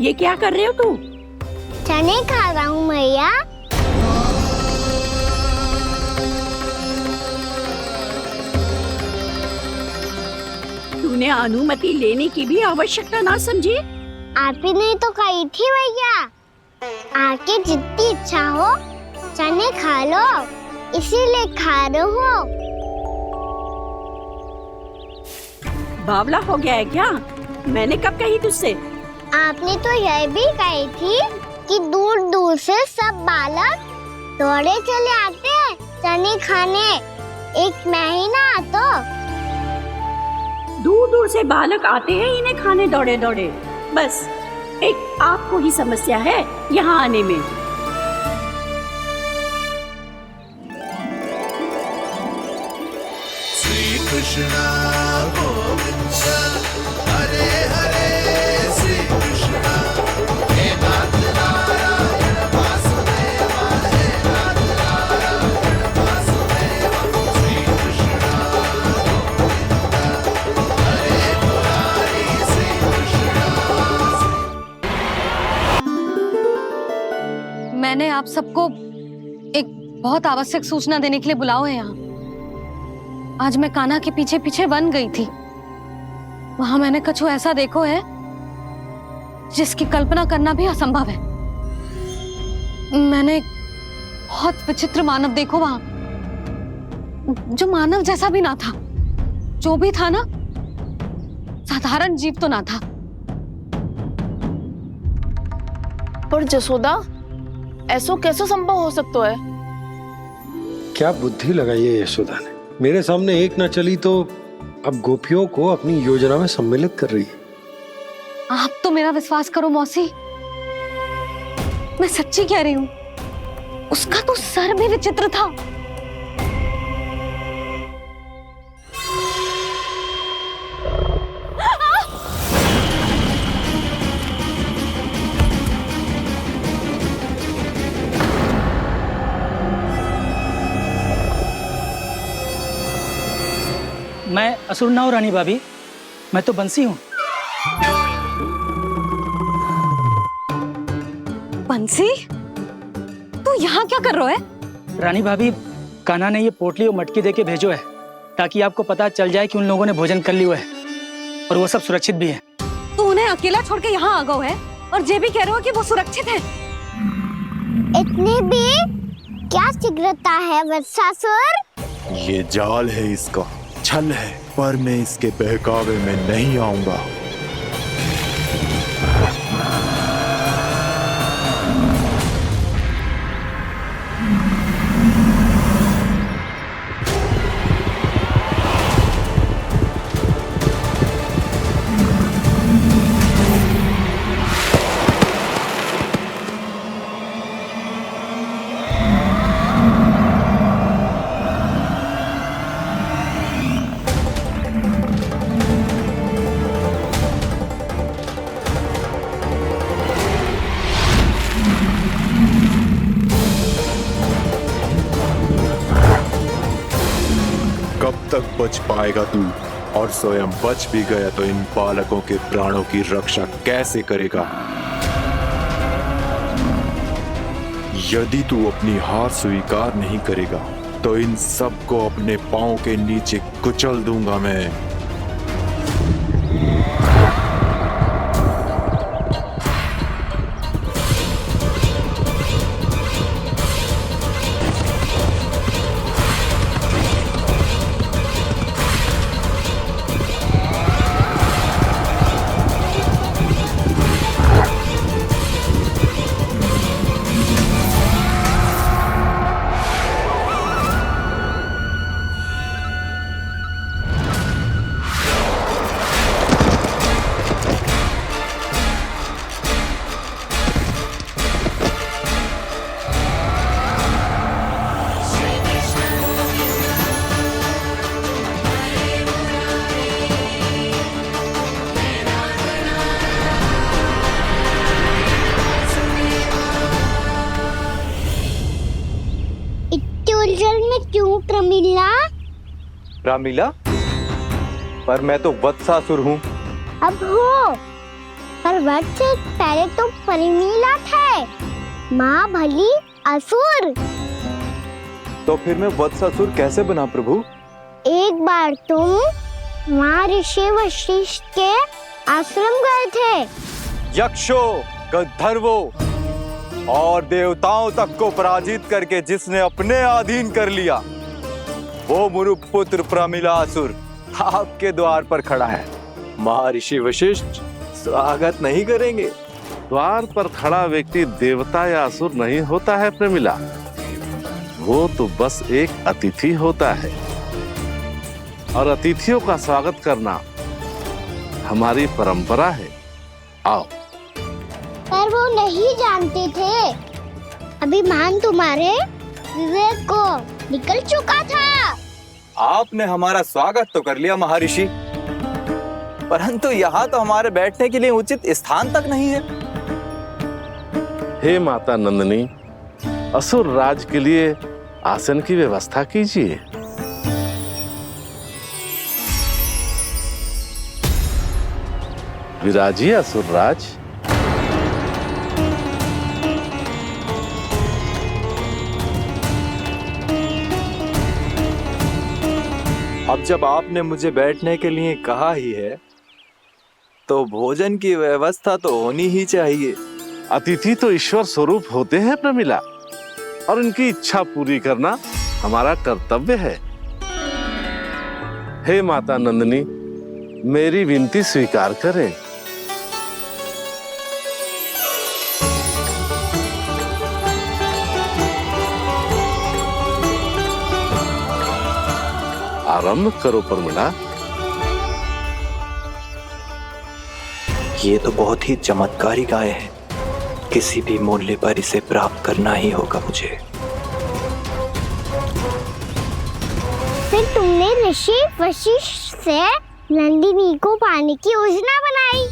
ये क्या कर रहे हो तू? चने खा रहा हूँ मैया। तूने अनुमति लेने की भी आवश्यकता ना समझी? आप ही ने तो कही थी भैया, आके जितनी इच्छा हो चने खा लो, इसीलिए खा रहे हो। बावला हो गया है क्या? मैंने कब कही तुझसे? आपने तो यह भी कही थी कि दूर दूर से सब बालक दौड़े चले आते हैं चने खाने, एक महीना तो दूर दूर से बालक आते हैं इन्हें खाने दौड़े दौड़े। बस एक आपको ही समस्या है यहाँ आने में। श्री कृष्णा गोविंद हरे हरे, श्री कृष्णा हे नाथ नारायण वासुदेव, हे नाथ नारायण वासुदेव, श्री कृष्णा गोविंद हरे मुरारी, श्री कृष्णा। मैंने आप सबको एक बहुत आवश्यक सूचना देने के लिए बुलाओ है यहाँ। आज मैं कान्हा के पीछे पीछे वन गई थी। वहां मैंने कछु ऐसा देखो है जिसकी कल्पना करना भी असंभव है। मैंने एक बहुत विचित्र मानव देखो वहां, जो मानव जैसा भी ना था। जो भी था ना, साधारण जीव तो ना था। पर जसोदा, ऐसो कैसे संभव हो सकता है? क्या बुद्धि लगाई है यशोदा ने। मेरे सामने एक ना चली तो अब गोपियों को अपनी योजना में सम्मिलित कर रही है। आप तो मेरा विश्वास करो मौसी, मैं सच्ची कह रही हूं। उसका तो सर भी विचित्र था। मैं असुर ना हूँ रानी भाभी, मैं तो बंसी हूँ। बंसी, तू यहाँ क्या कर रहा है? रानी भाभी, कान्हा ने ये पोटली और मटकी देके भेजो है ताकि आपको पता चल जाए कि उन लोगों ने भोजन कर लिया है और वो सब सुरक्षित भी है। तू उन्हें अकेला छोड़ के यहाँ आ गया है और ये भी कह रहे हो कि वो सुरक्षित है। इतनी भी क्या शीघ्रता है वत्सासुर? ये जाल है, इसका छल है, पर मैं इसके बहकावे में नहीं आऊंगा। तक बच पाएगा तू, और स्वयं बच भी गया तो इन बालकों के प्राणों की रक्षा कैसे करेगा? यदि तू अपनी हार स्वीकार नहीं करेगा तो इन सबको अपने पांव के नीचे कुचल दूंगा मैं। उलझन में क्यों प्रमिला? रामीला, पर मैं तो वत्सासुर हूँ। अब हो, पर वट से पहले तो परिमीला थे, माँ भली असुर। तो फिर मैं वत्सासुर कैसे बना प्रभु? एक बार तुम वहाँ ऋषि वशिष्ठ के आश्रम गए थे। यक्षो, गंधर्वों और देवताओं तक को पराजित करके जिसने अपने अधीन कर लिया, वो मुरुपुत्र प्रमिलासुर आपके द्वार पर खड़ा है। महर्षि वशिष्ठ स्वागत नहीं करेंगे? द्वार पर खड़ा व्यक्ति देवता या असुर नहीं होता है प्रमिला, वो तो बस एक अतिथि होता है, और अतिथियों का स्वागत करना हमारी परंपरा है। आओ। पर वो नहीं जानते थे, अभिमान तुम्हारे विवेक को निकल चुका था। आपने हमारा स्वागत तो कर लिया महर्षि, परंतु यहाँ तो हमारे बैठने के लिए उचित स्थान तक नहीं है। हे माता नंदिनी, असुर राज के लिए आसन की व्यवस्था कीजिए। विराजिए असुर राज। अब जब आपने मुझे बैठने के लिए कहा ही है, तो भोजन की व्यवस्था तो होनी ही चाहिए। अतिथि तो ईश्वर स्वरूप होते हैं प्रमिला, और उनकी इच्छा पूरी करना हमारा कर्तव्य है। हे माता नंदिनी, मेरी विनती स्वीकार करें। आरंभ करो प्रमिला। ये तो बहुत ही चमत्कारी गाय है, किसी भी मूल्य पर इसे प्राप्त करना ही होगा मुझे। फिर तुमने ऋषि वशिष्ठ से नंदिनी को पाने की योजना बनाई,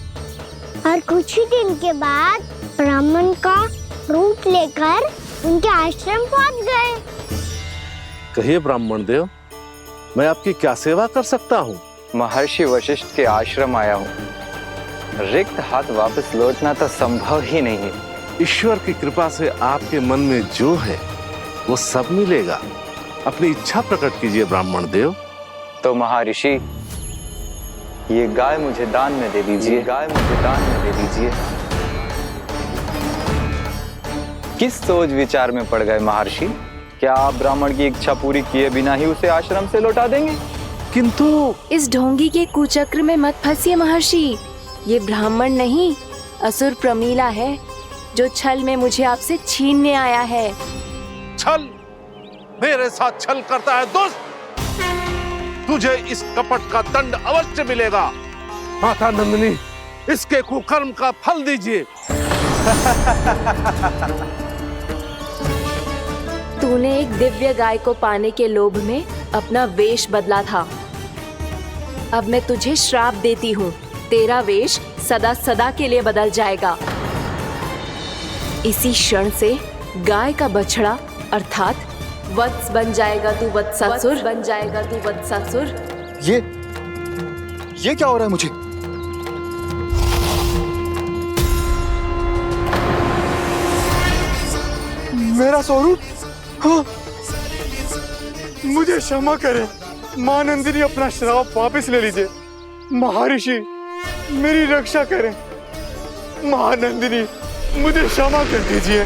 और कुछ ही दिन के बाद ब्राह्मण का रूप लेकर उनके आश्रम पहुंच गए। कहिए ब्राह्मण देव, मैं आपकी क्या सेवा कर सकता हूँ? महर्षि वशिष्ठ के आश्रम आया हूँ। रिक्त हाथ वापस लौटना तो संभव ही नहीं है। ईश्वर की कृपा से आपके मन में जो है वो सब मिलेगा। अपनी इच्छा प्रकट कीजिए ब्राह्मण देव। तो महर्षि, ये गाय मुझे दान में दे दीजिए। गाय मुझे दान में दे दीजिए। किस सोच विचार में पड़ गए महर्षि? क्या आप ब्राह्मण की इच्छा पूरी किए बिना ही उसे आश्रम से लौटा देंगे? किंतु इस ढोंगी के कुचक्र में मत फंसिए महर्षि। ये ब्राह्मण नहीं, असुर प्रमीला है, जो छल में मुझे आपसे छीनने आया है। छल? मेरे साथ छल करता है दुष्ट? तुझे इस कपट का दंड अवश्य मिलेगा। माता नंदिनी, इसके कुकर्म का फल दीजिए। तूने एक दिव्य गाय को पाने के लोभ में अपना वेश बदला था। अब मैं तुझे श्राप देती हूँ, तेरा वेश सदा सदा के लिए बदल जाएगा। इसी क्षण से गाय का बछड़ा अर्थात वत्स बन जाएगा तू वत्सासुर। बन जाएगा तू वत्सासुर। ये क्या हो रहा है मुझे? मेरा स्वरूप? हाँ। मुझे क्षमा करें मां नंदिनी, अपना श्राप वापस ले लीजिए। महर्षि, मेरी रक्षा करें। मां नंदिनी, मुझे क्षमा कर दीजिए।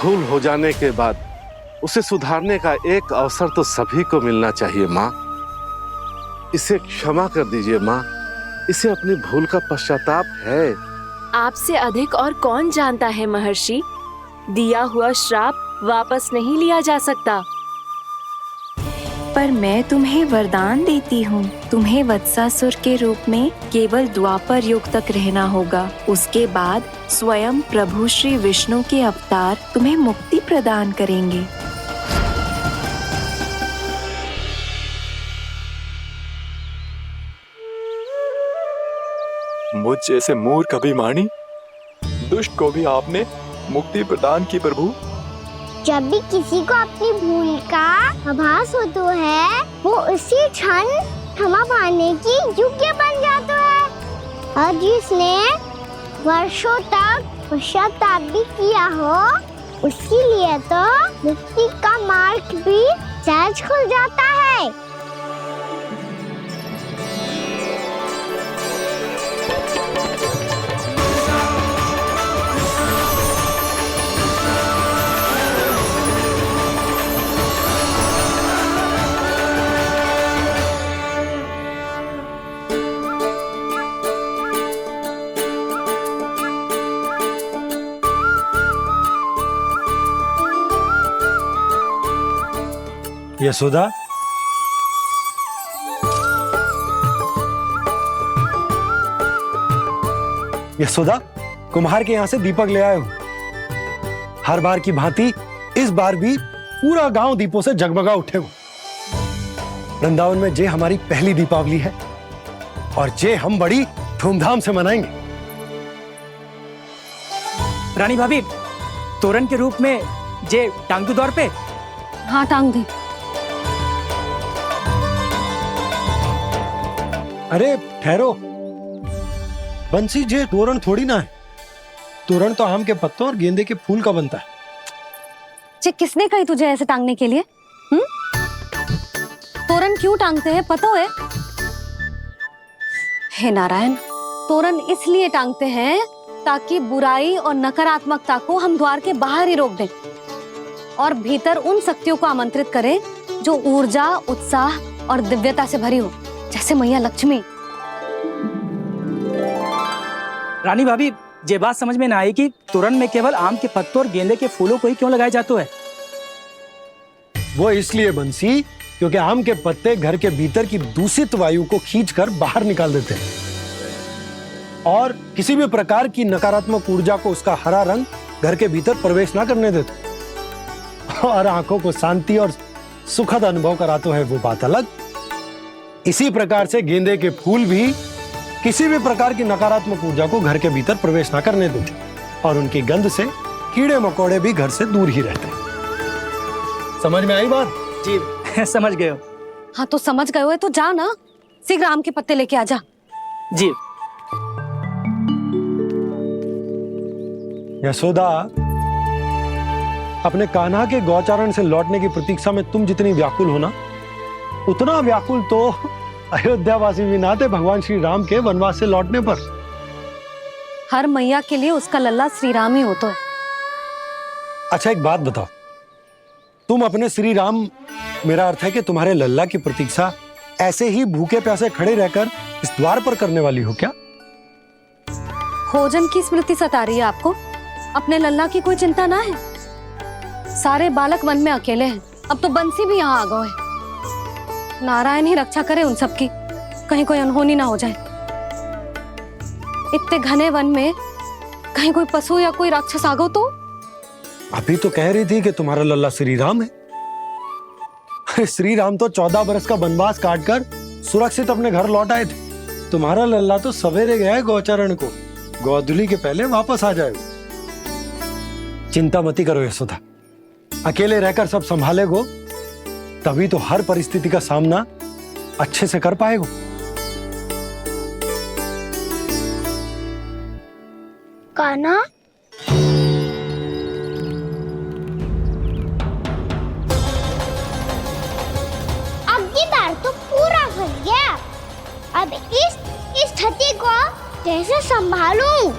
भूल हो जाने के बाद उसे सुधारने का एक अवसर तो सभी को मिलना चाहिए माँ। इसे क्षमा कर दीजिए माँ, इसे अपनी भूल का पश्चाताप है। आपसे अधिक और कौन जानता है महर्षि, दिया हुआ श्राप वापस नहीं लिया जा सकता। पर मैं तुम्हें वरदान देती हूँ, तुम्हें वत्सासुर के रूप में केवल द्वापर युग तक रहना होगा। उसके बाद स्वयं प्रभु श्री विष्णु के अवतार तुम्हें मुक्ति प्रदान करेंगे। मुझ जैसे मूर्ख अभिमानी दुष्ट को भी आपने मुक्ति प्रदान की प्रभु। जब भी किसी को अपनी भूल का आभास होता है, वो उसी क्षण क्षमा पाने की योग्य बन जाता है। और जिसने वर्षों तक पश्चाताप भी किया हो, उसके लिए तो मुक्ति का मार्ग भी सहज खुल जाता है। यशोदा, यशोदा, कुम्हार के यहाँ से दीपक ले आए हूं। हर बार की भांति इस बार भी पूरा गांव दीपों से जगमगा उठे हो। वृंदावन में जे हमारी पहली दीपावली है और जे हम बड़ी धूमधाम से मनाएंगे। रानी भाभी, तोरण के रूप में जे टांग दो दौर पे। हाँ, टांग दे। अरे ठहरो बंसी, जे तोरण थोड़ी ना है। तोरण तो आम के पत्तों और गेंदे के फूल का बनता है। जे किसने कही तुझे ऐसे टांगने के लिए? तोरण क्यों टांगते हैं पता है? हे नारायण, तोरण इसलिए टांगते हैं ताकि बुराई और नकारात्मकता को हम द्वार के बाहर ही रोक दें और भीतर उन शक्तियों को आमंत्रित करें जो ऊर्जा, उत्साह और दिव्यता से भरी हो, जैसे मैया लक्ष्मी। रानी भाभी, ये बात समझ में ना आई कि तोरण में केवल आम के पत्तों और गेंदे के फूलों को ही क्यों लगाया जाता है? वो इसलिए बंसी, क्योंकि आम के पत्ते घर के भीतर की दूषित वायु को खींचकर बाहर निकाल देते हैं और किसी भी प्रकार की नकारात्मक ऊर्जा को उसका हरा रंग घर के भीतर प्रवेश ना करने देते और आंखों को शांति और सुखद अनुभव कराते है, वो बात अलग। इसी प्रकार से गेंदे के फूल भी किसी भी प्रकार की नकारात्मक ऊर्जा को घर के भीतर प्रवेश ना करने देते और उनकी गंध से कीड़े मकोड़े भी घर से दूर ही रहते हैं। समझ में आई बात? जी समझ गए हो। हाँ तो समझ गए हो तो जा ना, शीघ्र आम के पत्ते लेके आ जा। जी। यशोदा, अपने कान्हा के गौचारण से लौटने की प्रतीक्षा में तुम जितनी व्याकुल हो ना, उतना व्याकुल तो अयोध्यावासी भी ना थे भगवान श्री राम के वनवास से लौटने पर। हर मैया के लिए उसका लल्ला श्री राम ही होता है। अच्छा एक बात बताओ, तुम अपने श्री राम, मेरा अर्थ है कि तुम्हारे लल्ला की प्रतीक्षा ऐसे ही भूखे प्यासे खड़े रहकर इस द्वार पर करने वाली हो क्या? भोजन की स्मृति सता रही है आपको? अपने लल्ला की कोई चिंता ना है। सारे बालक वन में अकेले हैं, अब तो बंसी भी यहाँ आ गए हैं। नारायण ही रक्षा करे उन सबकी, कहीं कोई अनहोनी ना हो जाए। इतने घने वन में कहीं कोई पशु या कोई राक्षस आ गो तो? अभी तो कह रही थी कि तुम्हारा लल्ला श्री राम है। अरे श्री राम तो 14 बरस का वनवास काटकर सुरक्षित अपने घर लौट आए थे। तुम्हारा लल्ला तो सवेरे गया है गौचरण को, गोधूली के पहले वापस आ जाएगा। चिंता मती करो यशोदा, अकेले रहकर सब संभालेगो तभी तो हर परिस्थिति का सामना अच्छे से कर पाएगो। कान्हा, अब की बार तो पूरा फंस गया। अब इस स्थिति को कैसे संभालूं?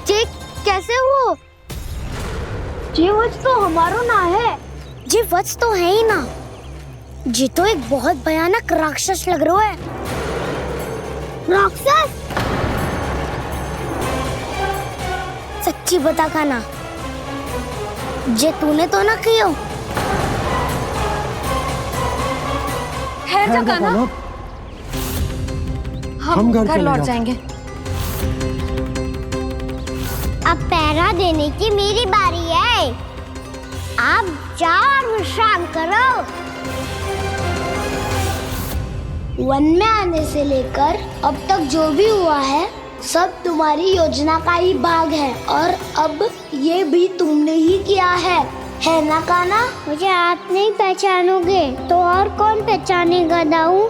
जी कैसे हो? जी वच तो हमारो ना है। जी वच तो है ही ना। जी तो एक बहुत भयानक राक्षस लग रहा है। राक्षस? सच्ची बता कान्हा, जे तूने तो ना कियो? है जा कान्हा, हम घर लौट जाएंगे। अब पहरा देने की मेरी बारी है। आप जाओ और विश्राम करो। वन में आने से लेकर अब तक जो भी हुआ है सब तुम्हारी योजना का ही भाग है और अब ये भी तुमने ही किया है ना कान्हा? मुझे आप नहीं पहचानोगे तो और कौन पहचानेगा दाऊ?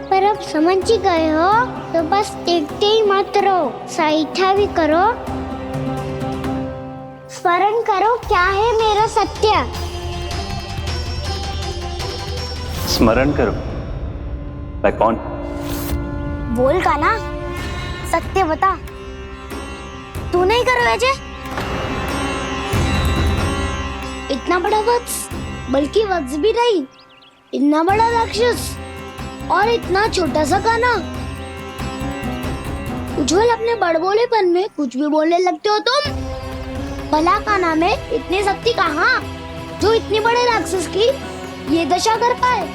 पर अब समझ ही गए हो तो बस देखते ही मत रहो, सईठा भी करो, स्मरण करो क्या है मेरा सत्य। स्मरण करो। मैं कौन? बोल का ना, सत्य बता। तू नहीं करो अजय? इतना बड़ा वत्स, बल्कि वत्स भी नहीं, इतना बड़ा राक्षस और इतना छोटा सा काना। उज्जवल अपने बड़बोलेपन में कुछ भी बोलने लगते हो तुम। भला काना में इतनी शक्ति कहाँ जो इतने बड़े राक्षस की ये दशा कर पाए?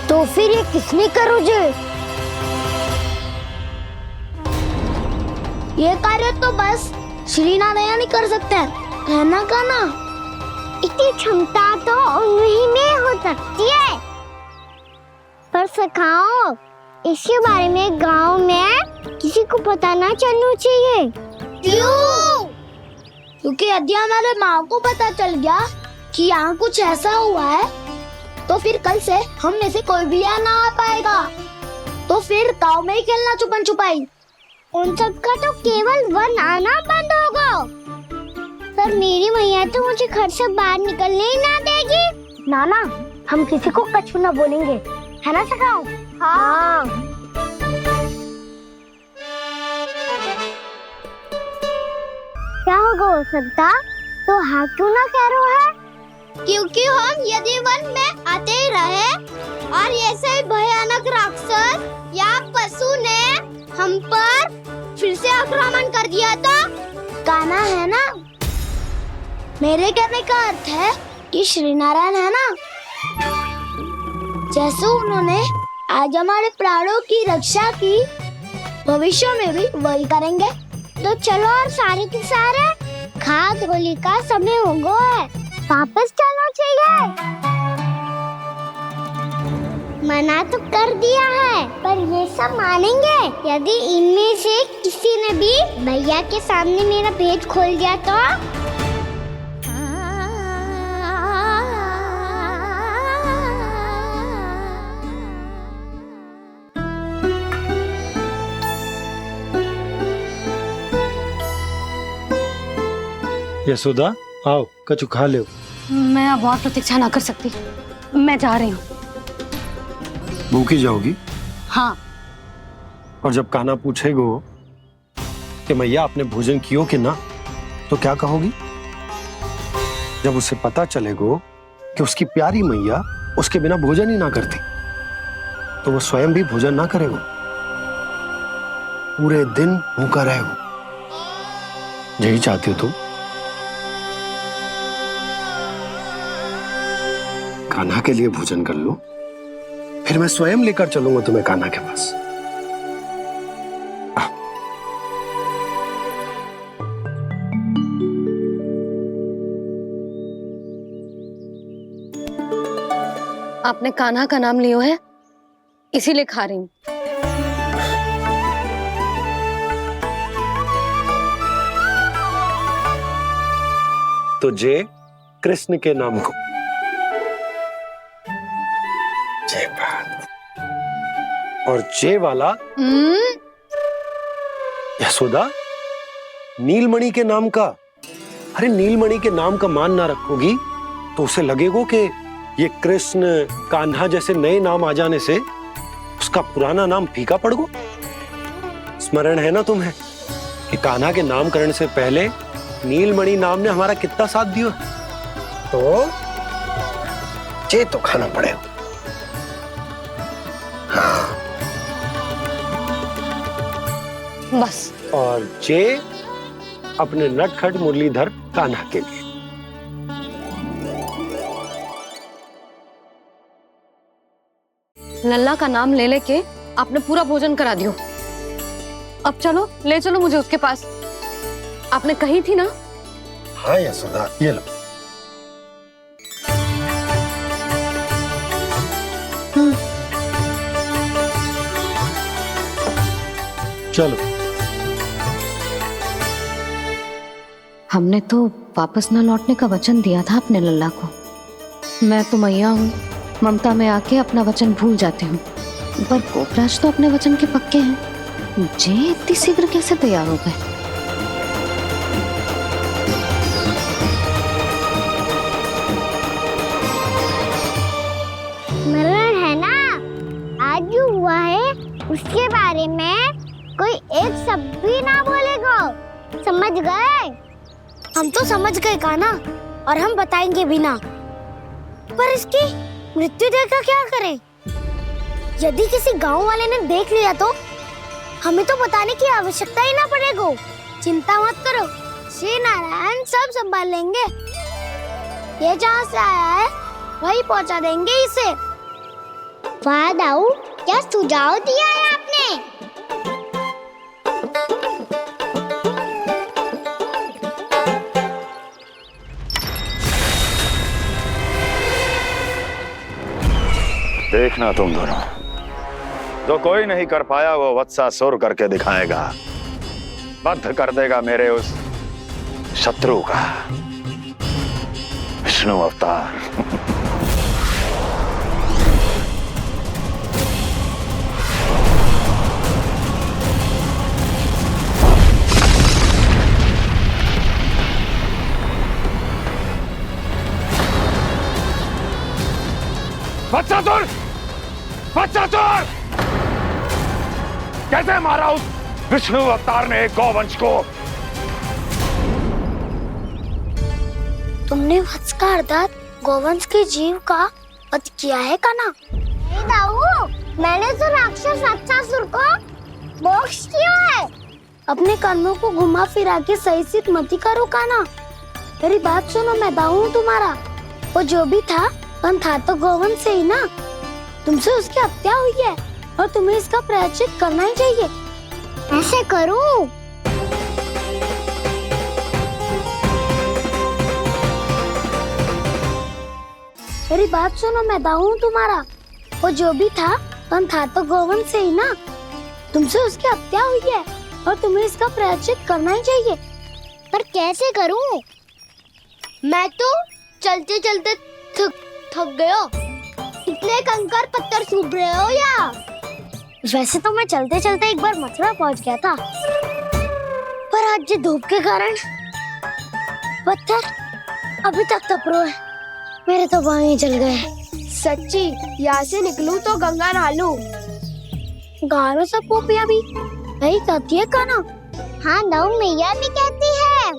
तो फिर ये किसने करो जे? ये कार्य तो बस श्री नारायण ही कर सकते हैं, है ना काना? इतनी क्षमता तो उन्हीं में हो सकती है, पर सखाओ इसके बारे में गांव में किसी को पता ना चलना चाहिए। क्यों? क्योंकि यदि हमारे माँ को पता चल गया कि यहाँ कुछ ऐसा हुआ है, तो फिर कल से हम में से कोई भी यहाँ ना आ पाएगा। तो फिर गांव में ही खेलना छुपन छुपाई। उन सब का तो केवल वन आना बंद होगा। पर मेरी मैया तो मुझे घर से बाहर निकलने ही ना देगी। नाना, हम किसी को कछु ना बोलेंगे, है ना सखाओ? हाँ। क्या होगा हो सकता? तो हाँ क्यों ना कह रहा है? क्योंकि हम यदि वन में आते ही रहे और ऐसे भयानक राक्षस या पशु ने हम पर फिर से आक्रमण कर दिया तो काना, है ना? मेरे कहने का अर्थ है कि श्री नारायण है ना, जैसे उन्होंने आज हमारे प्राणों की रक्षा की, भविष्य में भी वही करेंगे। तो चलो और सारे के सारे खाद होली का समय हो गया है, वापस चलना चाहिए। मना तो कर दिया है, पर ये सब मानेंगे यदि इनमें से किसी ने भी भैया के सामने मेरा भेद खोल दिया तो? यशोदा, आओ कछु खा ले। मैं अब और प्रतीक्षा ना कर सकती, मैं जा रही हूँ। भूखी जाओगी? हाँ। और जब कान्हा पूछेगो कि मैया आपने भोजन कियो कि ना, तो क्या कहोगी? जब उसे पता चलेगो कि उसकी प्यारी मैया उसके बिना भोजन ही ना करती, तो वो स्वयं भी भोजन ना करेगो, पूरे दिन भूखा रहेगो। यही चाहती हो तुम? कान्हा के लिए भोजन कर लो, फिर मैं स्वयं लेकर चलूंगा तुम्हें कान्हा के पास। आपने कान्हा का नाम लियो है, इसीलिए खा रही हूँ। तो जय कृष्ण के नाम को। जय बात। और जय वाला यशोदा, नीलमणि के नाम का। अरे नीलमणि के नाम का मान ना रखोगी तो उसे लगेगा कि ये कृष्ण कान्हा जैसे नए नाम आ जाने से उसका पुराना नाम फीका पड़ गो। स्मरण है ना तुम्हें कि कान्हा के नामकरण से पहले नीलमणि नाम ने हमारा कितना साथ दिया? तो जे तो खाना पड़ेगा। हाँ। बस। और जे अपने नटखट मुरलीधर कान्हा के लिए। लल्ला का नाम ले लेके आपने पूरा भोजन करा दियो। अब चलो, ले चलो मुझे उसके पास। आपने कही थी ना? हाँ यशोदा, ये लो। चलो। हमने तो वापस न लौटने का वचन दिया था अपने लल्ला को। मैं तो मैया हूँ, ममता में आके अपना वचन भूल जाती हूँ। पर गोपराज तो अपने वचन के पक्के हैं। जे इतनी शीघ्र कैसे तैयार हो गए? मरण है ना, आज जो हुआ है उसके बारे में कोई एक शब्द भी ना बोलेगा, समझ गए? हम तो समझ गए कान्हा, और हम बताएंगे भी ना। पर इसकी मृत्यु देखकर क्या करें? यदि किसी गांव वाले ने देख लिया तो हमें तो बताने की आवश्यकता ही ना पड़ेगा। चिंता मत करो, श्री नारायण सब संभाल लेंगे। ये जहाँ से आया है वही पहुँचा देंगे इसे। वाह दाऊ, क्या सुझाव दिया है आपने? देखना तुम दोनों, जो कोई नहीं कर पाया वो वत्सासुर करके दिखाएगा। बद्ध कर देगा मेरे उस शत्रु का विष्णु अवतार। वत्सासुर! वत्सासुर! कैसे मारा उस विष्णु अवतार ने गौवंश को? तुमने वत्स का अर्थात गौवंश के जीव का वध किया है कान्हा? नहीं दाऊ, मैंने तो राक्षस वत्सासुर को मोक्ष दिया है। अपने कर्मों को घुमा फिरा के सही सिद्ध मत करो कान्हा। मेरी बात सुनो, मैं दाऊ हूँ तुम्हारा। वो जो भी था तो गौवंश से ही ना। तुमसे उसकी हत्या हुई है और तुम्हें इसका प्रायश्चित करना ही चाहिए। ऐसे करूं? मेरी बात सुनो, मैं दाऊ हूँ तुम्हारा। वो जो भी था तो गौवंश से ही ना। तुमसे उसकी हत्या हुई है और तुम्हें इसका प्रायश्चित करना ही चाहिए। पर कैसे करूं? मैं तो चलते चलते थक गया। इतने कंकर पत्थर सूख रहे हो या? वैसे तो मैं चलते चलते एक बार मथुरा पहुंच गया था, पर आज ये धूप के कारण पत्थर अभी तक तप रहे हैं। मेरे तो पाँव ही जल गए। सच्ची, यहाँ से निकलूं तो गंगा नहा लूं। गारो सब पोपिया भी यही कहती है कान्हा। हाँ दाऊ, मैया भी कहती है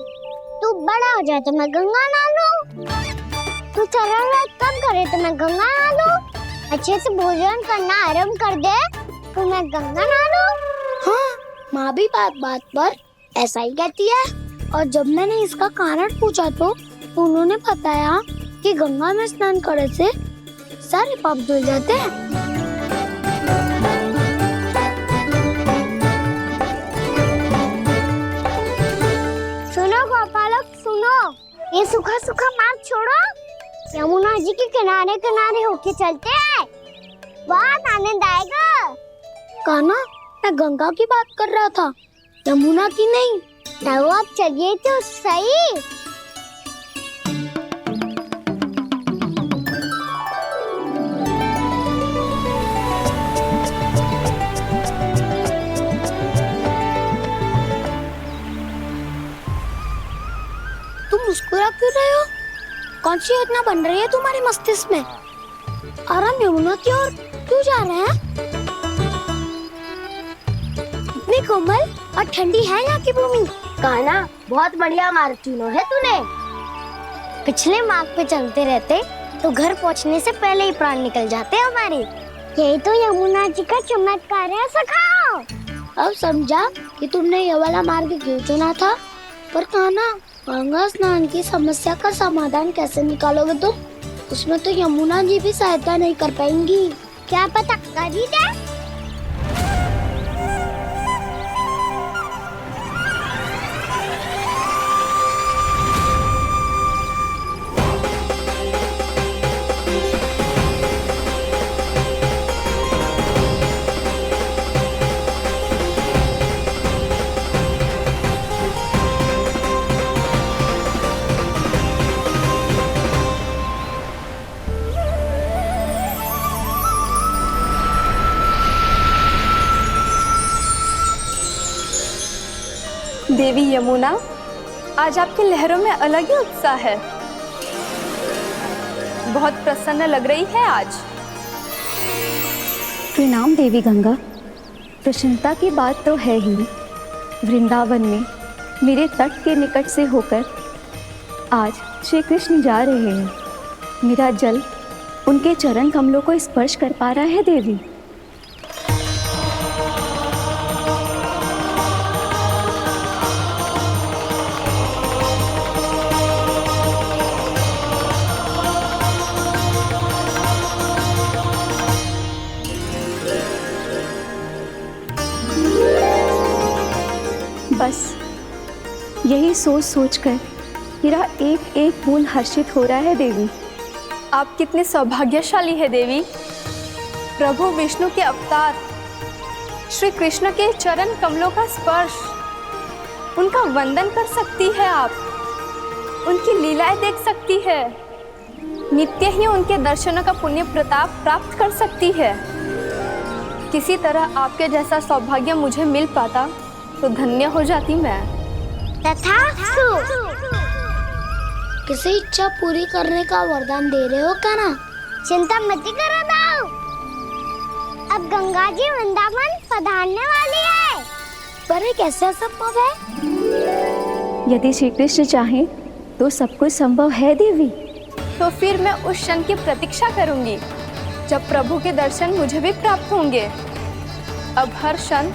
तू बड़ा हो जाए तो मैं गंगा नहा लूं, तू चरण व्रत कम करे तो मैं गंगा नहा लूं, अच्छे से भोजन करना आरंभ कर दे तो मैं गंगा नहा लूं। हाँ, माँ भी बात बात पर ऐसा ही कहती है। और जब मैंने इसका कारण पूछा तो उन्होंने बताया कि गंगा में स्नान करने से सारे पाप धुल जाते हैं। सुनो गोपालक सुनो, ये सूखा सूखा मार्ग छोड़ो, यमुना जी के किनारे किनारे होके चलते हैं, बहुत आनंद आएगा। कान्हा, मैं गंगा की बात कर रहा था, यमुना की नहीं। तो आप चलिए तो सही। तुम मुस्कुरा क्यों रहे हो? कौन सी योजना बन रही है तुम्हारे मस्तिष्क में? और हम यमुना की ओर क्यों जा रहे हैं? इतनी कोमल और ठंडी है यहाँ की भूमि। कान्हा, बहुत बढ़िया मार्ग चुना है तूने। पिछले मार्ग पे चलते रहते तो घर पहुँचने से पहले ही प्राण निकल जाते हमारे। यही तो यमुना जी का चमत्कार है सखाओ। अब समझा कि तुमने ये वाला मार्ग क्यों चुना था। पर कान्हा, गंगा स्नान की समस्या का समाधान कैसे निकालोगे तुम? उसमें तो यमुना जी भी सहायता नहीं कर पाएंगी। क्या पता कर ही दे। देवी यमुना, आज आपकी लहरों में अलग ही उत्साह है। बहुत प्रसन्न लग रही है आज। प्रणाम देवी गंगा। प्रसन्नता की बात तो है ही। वृंदावन में मेरे तट के निकट से होकर आज श्री कृष्ण जा रहे हैं। मेरा जल उनके चरण कमलों को स्पर्श कर पा रहा है देवी। बस यही सोच सोचकर मेरा एक एक फूल हर्षित हो रहा है देवी। आप कितनी सौभाग्यशाली है देवी। प्रभु विष्णु के अवतार श्री कृष्ण के चरण कमलों का स्पर्श, उनका वंदन कर सकती है आप, उनकी लीलाएं देख सकती है, नित्य ही उनके दर्शनों का पुण्य प्रताप प्राप्त कर सकती है। किसी तरह आपके जैसा सौभाग्य मुझे मिल पाता तो धन्य हो जाती मैं। तथास्तु। किसी इच्छा पूरी करने का वरदान दे रहे हो कान्हा? चिंता मत करो दाऊ। अब गंगा जी वृंदावन पधारने वाली है। पर ये कैसे संभव है? यदि श्री कृष्ण चाहे तो सब कुछ संभव है देवी। तो फिर मैं उस क्षण की प्रतीक्षा करूंगी जब प्रभु के दर्शन मुझे भी प्राप्त होंगे। अब हर क्षण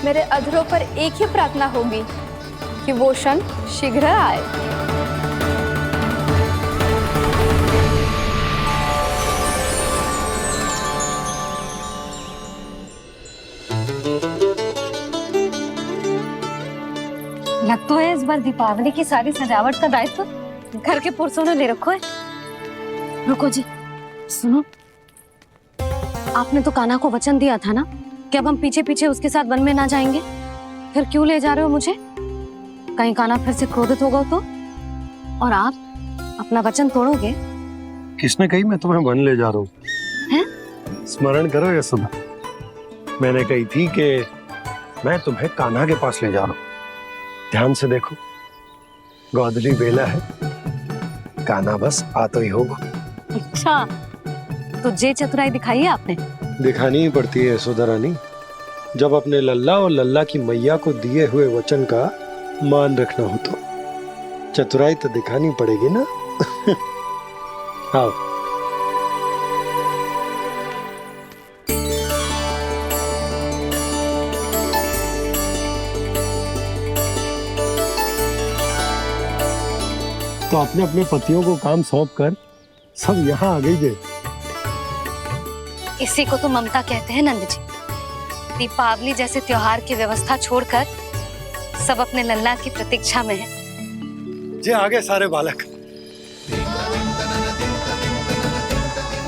मेरे अधरों पर एक ही प्रार्थना होगी कि वो क्षण शीघ्र आए। लग तो है इस बार दीपावली की सारी सजावट का दायित्व घर के पुरुषों ने ले रखो है। रुको जी, सुनो, आपने तो कान्हा को वचन दिया था ना कि अब हम पीछे पीछे उसके साथ वन में ना जाएंगे। फिर क्यों ले जा रहे हो मुझे? कहीं कान्हा फिर से क्रोधित होगा तो? और आप अपना वचन तोड़ोगे? किसने कही मैं तुम्हें वन ले जा रहा हूँ? स्मरण करो यशोदा, मैंने कही थी कि मैं तुम्हें कान्हा के पास ले जा रहा हूँ। ध्यान से देखो, गोधली बेला है, कान्हा बस आ तो ही होगा। अच्छा, तो जे चतुराई दिखाई है आपने? दिखानी ही पड़ती है यशोदा रानी, जब अपने लल्ला और लल्ला की मैया को दिए हुए वचन का मान रखना हो तो चतुराई तो दिखानी पड़ेगी ना। आओ। तो अपने अपने पतियों को काम सौंप कर सब यहाँ आ गई थे। इसी को तो ममता कहते हैं नंद जी। दीपावली जैसे त्योहार की व्यवस्था छोड़कर सब अपने लल्ला की प्रतीक्षा में हैं। जे आगे सारे बालक।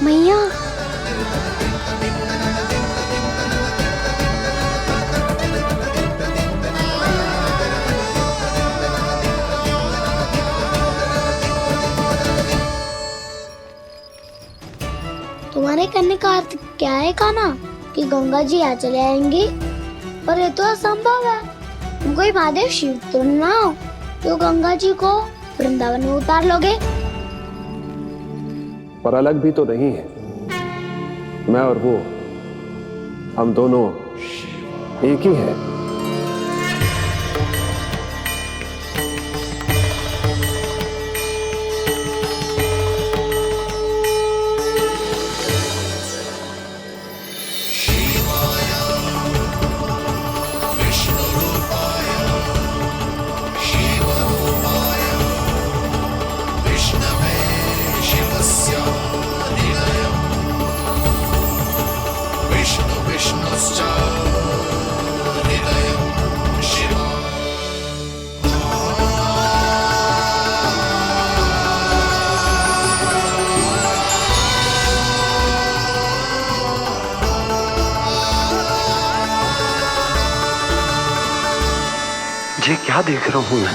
मैया, तुम्हारे कहने का अर्थ क्या है कान्हा? कि गंगा जी आ चले आएंगी? पर ये तो असंभव है। तुम कोई महादेव शिव तो ना हो तो गंगा जी को वृंदावन में उतार लोगे? पर अलग भी तो नहीं है। मैं और वो, हम दोनों एक ही हैं। ये क्या देख रहा हूं मैं?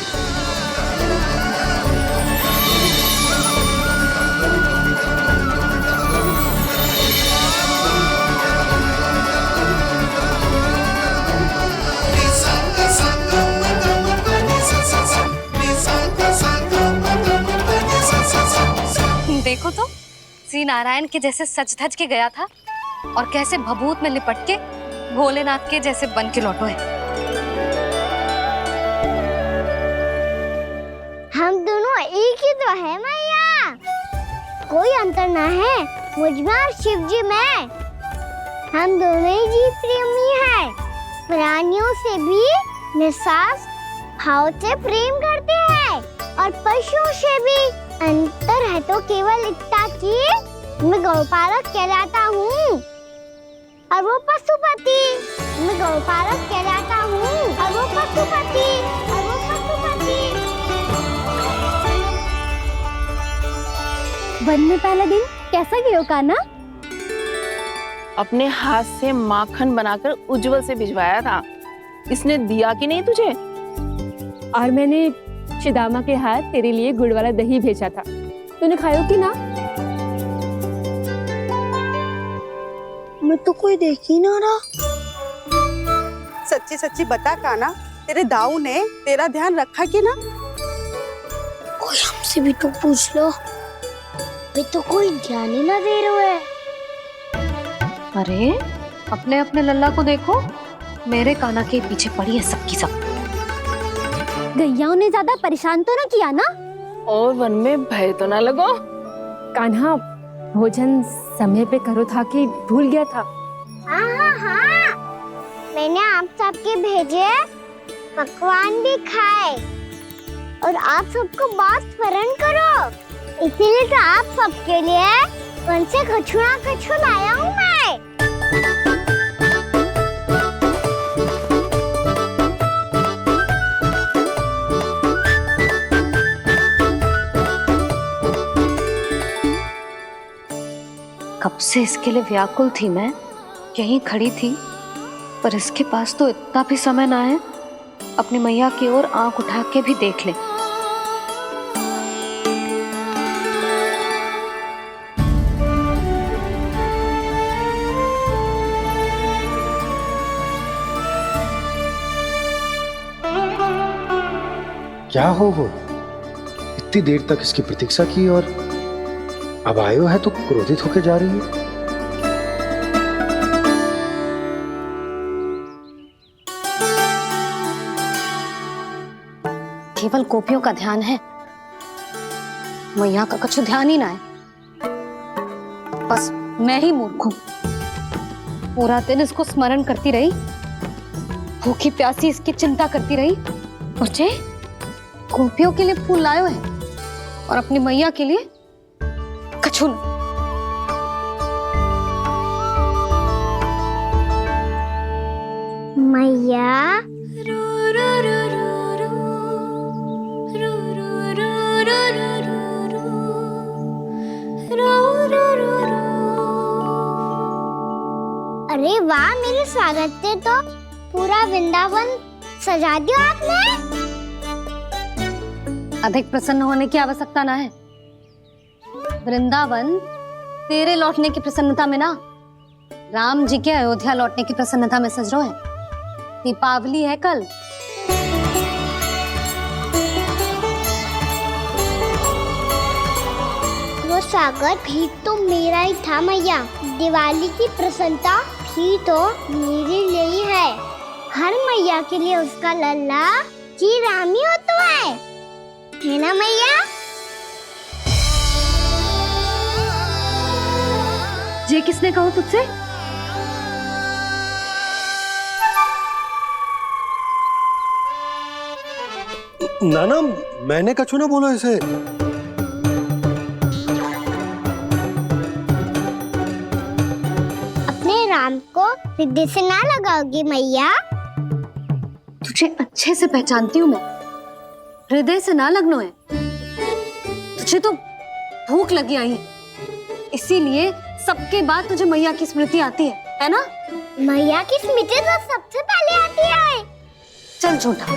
देखो तो श्री नारायण के जैसे सच धज के गया था और कैसे भभूत में लिपट के भोलेनाथ के जैसे बन के लौटो है। हम दोनों एक ही तो है मैया, कोई अंतर ना है मुझ में और शिव जी में। हम दोनों ही जीव प्रेमी हैं, प्राणियों से भी निस्वार्थ भाव से प्रेम करते हैं और पशुओं से भी। अंतर है तो केवल इतना कि मैं गौपालक कहलाता हूँ और वो पशुपति। मैं गौपालक कहलाता हूँ और वो पशुपति, और वो पशुपति। वन में पहला दिन कैसा गया कान्हा? अपने हाथ से माखन बनाकर उज्जवल से भिजवाया था। इसने दिया कि नहीं तुझे? और मैंने शिदामा के हाथ तेरे लिए गुड़ वाला दही भेजा था, तूने खाया कि ना? मैं तो कोई देख ही ना रहा। सच्ची सच्ची बता कान्हा, तेरे दाऊ ने तेरा ध्यान रखा कि ना? कोई हमसे भी तो पूछ लो, वे तो कोई ध्यान ही ना दे रहे हैं। अरे अपने अपने लल्ला को देखो, मेरे कान्हा के पीछे पड़ी है सबकी सब। गैयाओं ने ज्यादा परेशान तो ना किया ना? और वन में भय तो ना लगो? कान्हा भोजन समय पे करो था कि भूल गया था? हाँ, मैंने आप सबके भेजे पकवान भी खाए और आप सबको बात स्मरण करो, इसीलिए तो आप सबके लिए वन से कछु लाया हूँ मैं। कब से इसके लिए व्याकुल थी मैं, यहीं खड़ी थी, पर इसके पास तो इतना भी समय ना है अपनी मैया की ओर आंख उठा के भी देख ले। क्या हो वो? इतनी देर तक इसकी प्रतीक्षा की और अब आयो है तो क्रोधित होकर जा रही है। केवल गोपियों का ध्यान है, मैया का कुछ ध्यान ही ना है। बस मैं ही मूर्ख हूं, पूरा दिन इसको स्मरण करती रही, भूखी प्यासी इसकी चिंता करती रही, और जे गोपियों के लिए फूल लायो है और अपनी मैया के लिए कछु न। मैया अरे वाह, मेरे स्वागत से तो पूरा वृंदावन सजा दिया आपने। अधिक प्रसन्न होने की आवश्यकता ना है। वृंदावन तेरे लौटने की प्रसन्नता में ना, राम जी के अयोध्या लौटने की प्रसन्नता में सज रहा है। दीपावली है कल। वो स्वागत भी तो मेरा ही था मैया। दिवाली की प्रसन्नता भी तो मेरे लिए ही है। हर मैया के लिए उसका लल्ला जी राम ही होता है ना मैया? ये किसने कहा तुझसे? नाना, मैंने कछु ना बोला इसे। अपने राम को हृदय से ना लगाओगी मैया? तुझे अच्छे से पहचानती हूँ मैं, हृदय से ना लगनो है। तुझे तो भूख लगी आई है, इसीलिए सबके बाद तुझे मैया की स्मृति आती है ना? मैया की स्मृति तो सबसे पहले आती है। चल झूठा।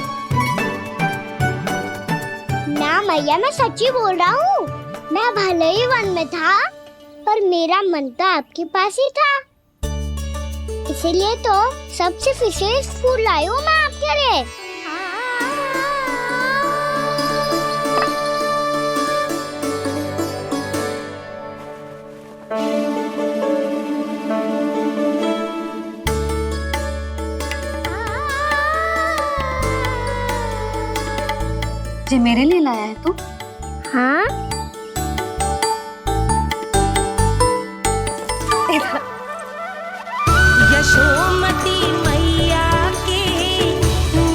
ना मैया, मैं सच्ची बोल रहा हूँ। मैं भले ही वन में था, पर मेरा मन तो आपके पास ही था, इसीलिए तो सबसे विशेष फूल लाई हूँ मैं आपके लिए। मुझे मेरे लिए लाया है तू? हाँ। यशोमती मैया के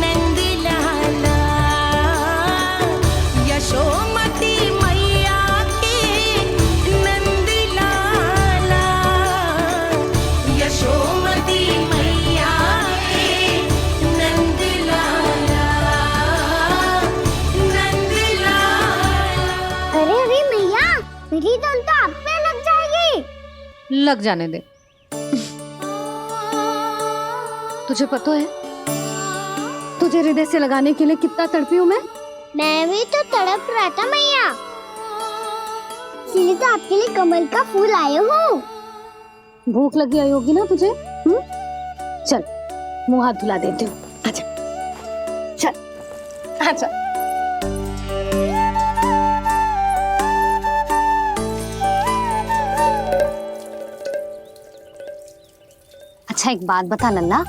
नंद लाला, यशोमती मैया के नंद लाला, यशोमती मैया के नंद लाला, नंद लाला। अरे अरे मैया, मेरी धुन तो आप पे लग जाएगी। लग जाने दे। तुझे पता है तुझे हृदय से लगाने के लिए कितना तड़पी हूँ मैं भी तो तड़प रहा था मैया, इसलिए तो आपके लिए कमल का फूल आया हूँ। भूख लगी आई होगी ना तुझे? चल मुंह हाथ धुला देती हूँ। आजा चल आजा। अच्छा एक बात बता लल्ला,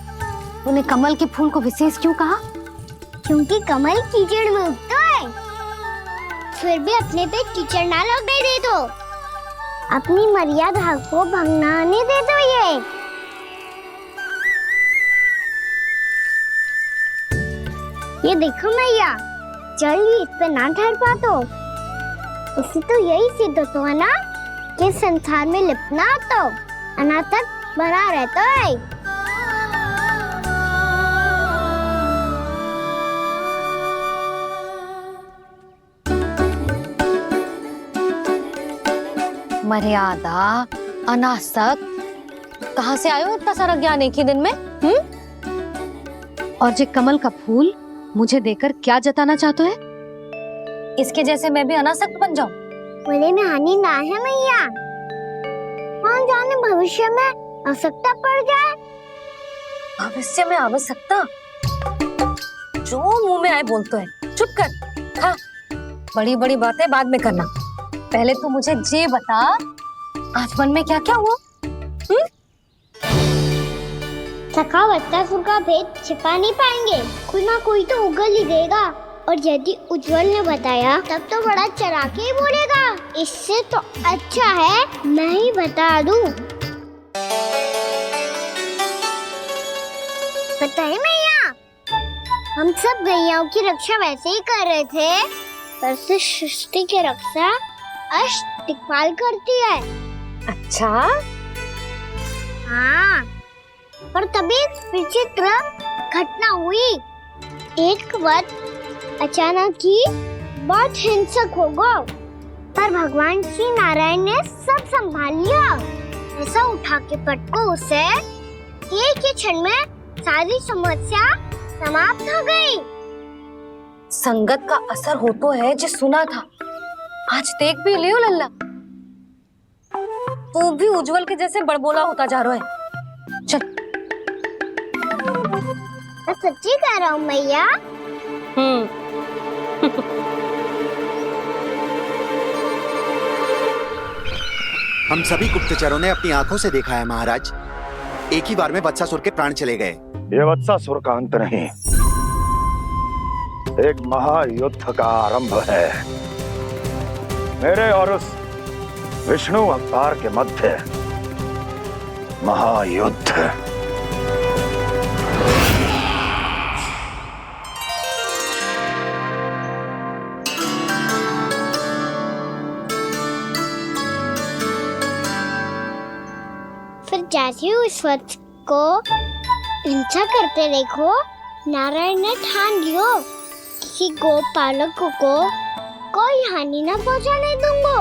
तूने कमल के फूल को विशेष क्यों कहा? क्योंकि कमल कीचड़ में उगता है, फिर भी अपने पे कीचड़ ना लगने दे दो, अपनी मर्यादा को भंगने दे दो। ये देखो मैया, जल ही इस पे ना ठहर पा तो इससे तो यही सिद्ध होता है ना कि संसार में लिपना तो अनाथक बना रहता है। मर्यादा, अनासक, कहाँ से आयो इतना सारा ज्ञान एक ही दिन में? और जे कमल का फूल मुझे देकर क्या जताना चाहते है? इसके जैसे मैं भी अनासक्त बन जाऊं? बोले में हानि ना है मैया, कौन जाने भविष्य में आवश्यकता पड़ जाए। भविष्य में आवश्यकता? जो मुंह में आए बोलते हैं, चुप कर। हाँ, बड़ी बड़ी बातें बाद में करना, पहले तू मुझे ये बता आज मन में क्या क्या हुआ? सखा बत्तासुर का भेद छिपा नहीं पाएंगे, कोई ना कोई तो उगल ही देगा, और यदि उज्जवल ने बताया तब तो बड़ा चला के ही बोलेगा। इससे तो अच्छा है मैं ही बता दूं। बताइए मैया, हम सब गैयाओं की रक्षा वैसे ही कर रहे थे, पर से सृष्टि की रक्षा अष्ट दिक्पाल करती है। अच्छा? हाँ, पर तभी विचित्र घटना हुई। एक वक्त अचानक ही बहुत हिंसक हो गया, पर भगवान श्री नारायण ने सब संभाल लिया। ऐसा उठा के पटको उसे, एक ही क्षण में सारी समस्या समाप्त हो गई। संगत का असर हो तो है जो सुना था, आज देख भी लियो लल्ला, तू भी उज्जवल के जैसे बड़बोला होता जा रहा है। चल। मैं सच्ची कह रहा हूँ मैया। हम सभी गुप्तचरों ने अपनी आंखों से देखा है महाराज, एक ही बार में वत्सासुर के प्राण चले गए। ये वत्सासुर का अंत नहीं, एक महायुद्ध का आरंभ है। मेरे और उस विष्णु अवतार के मध्य महायुद्ध। फिर जैसे ही उस वक्त को हिंसा करते देखो, नारायण ने ठान लियो किसी गोपालक को कोई हानि न पहुंचाने दूंगा।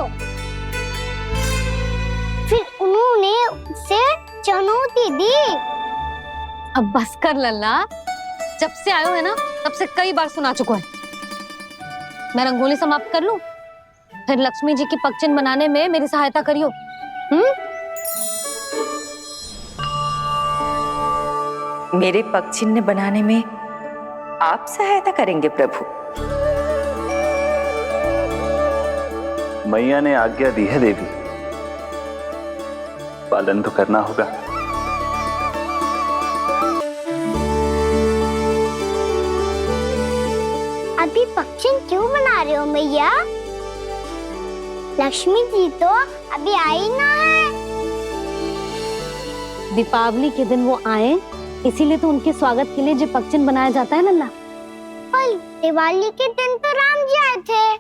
फिर उन्होंने उसे चुनौती दी। अब बस कर लल्ला, जब से आयो है ना तब से कई बार सुना चुका है। मैं रंगोली समाप्त कर लूं, फिर लक्ष्मी जी की पगचिन बनाने में मेरी सहायता करियो। मेरे पगचिन्ह बनाने में आप सहायता करेंगे प्रभु? मैया ने आज्ञा दी है देवी, पालन तो करना होगा। अभी पक्षी क्यों बना रहे हो मैया? लक्ष्मी जी तो अभी आई ना है। दीपावली के दिन वो आए, इसीलिए तो उनके स्वागत के लिए जो पक्षिन बनाया जाता है लल्ला। पर दिवाली के दिन तो राम जी आए थे,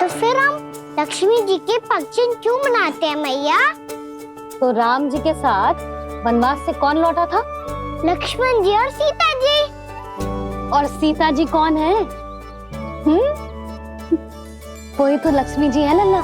तो फिर हम लक्ष्मी जी के पक्षी क्यों बनाते हैं मैया? तो राम जी के साथ वनवास से कौन लौटा था? लक्ष्मण जी और सीता जी। और सीता जी कौन है? वही तो लक्ष्मी जी है लल्ला।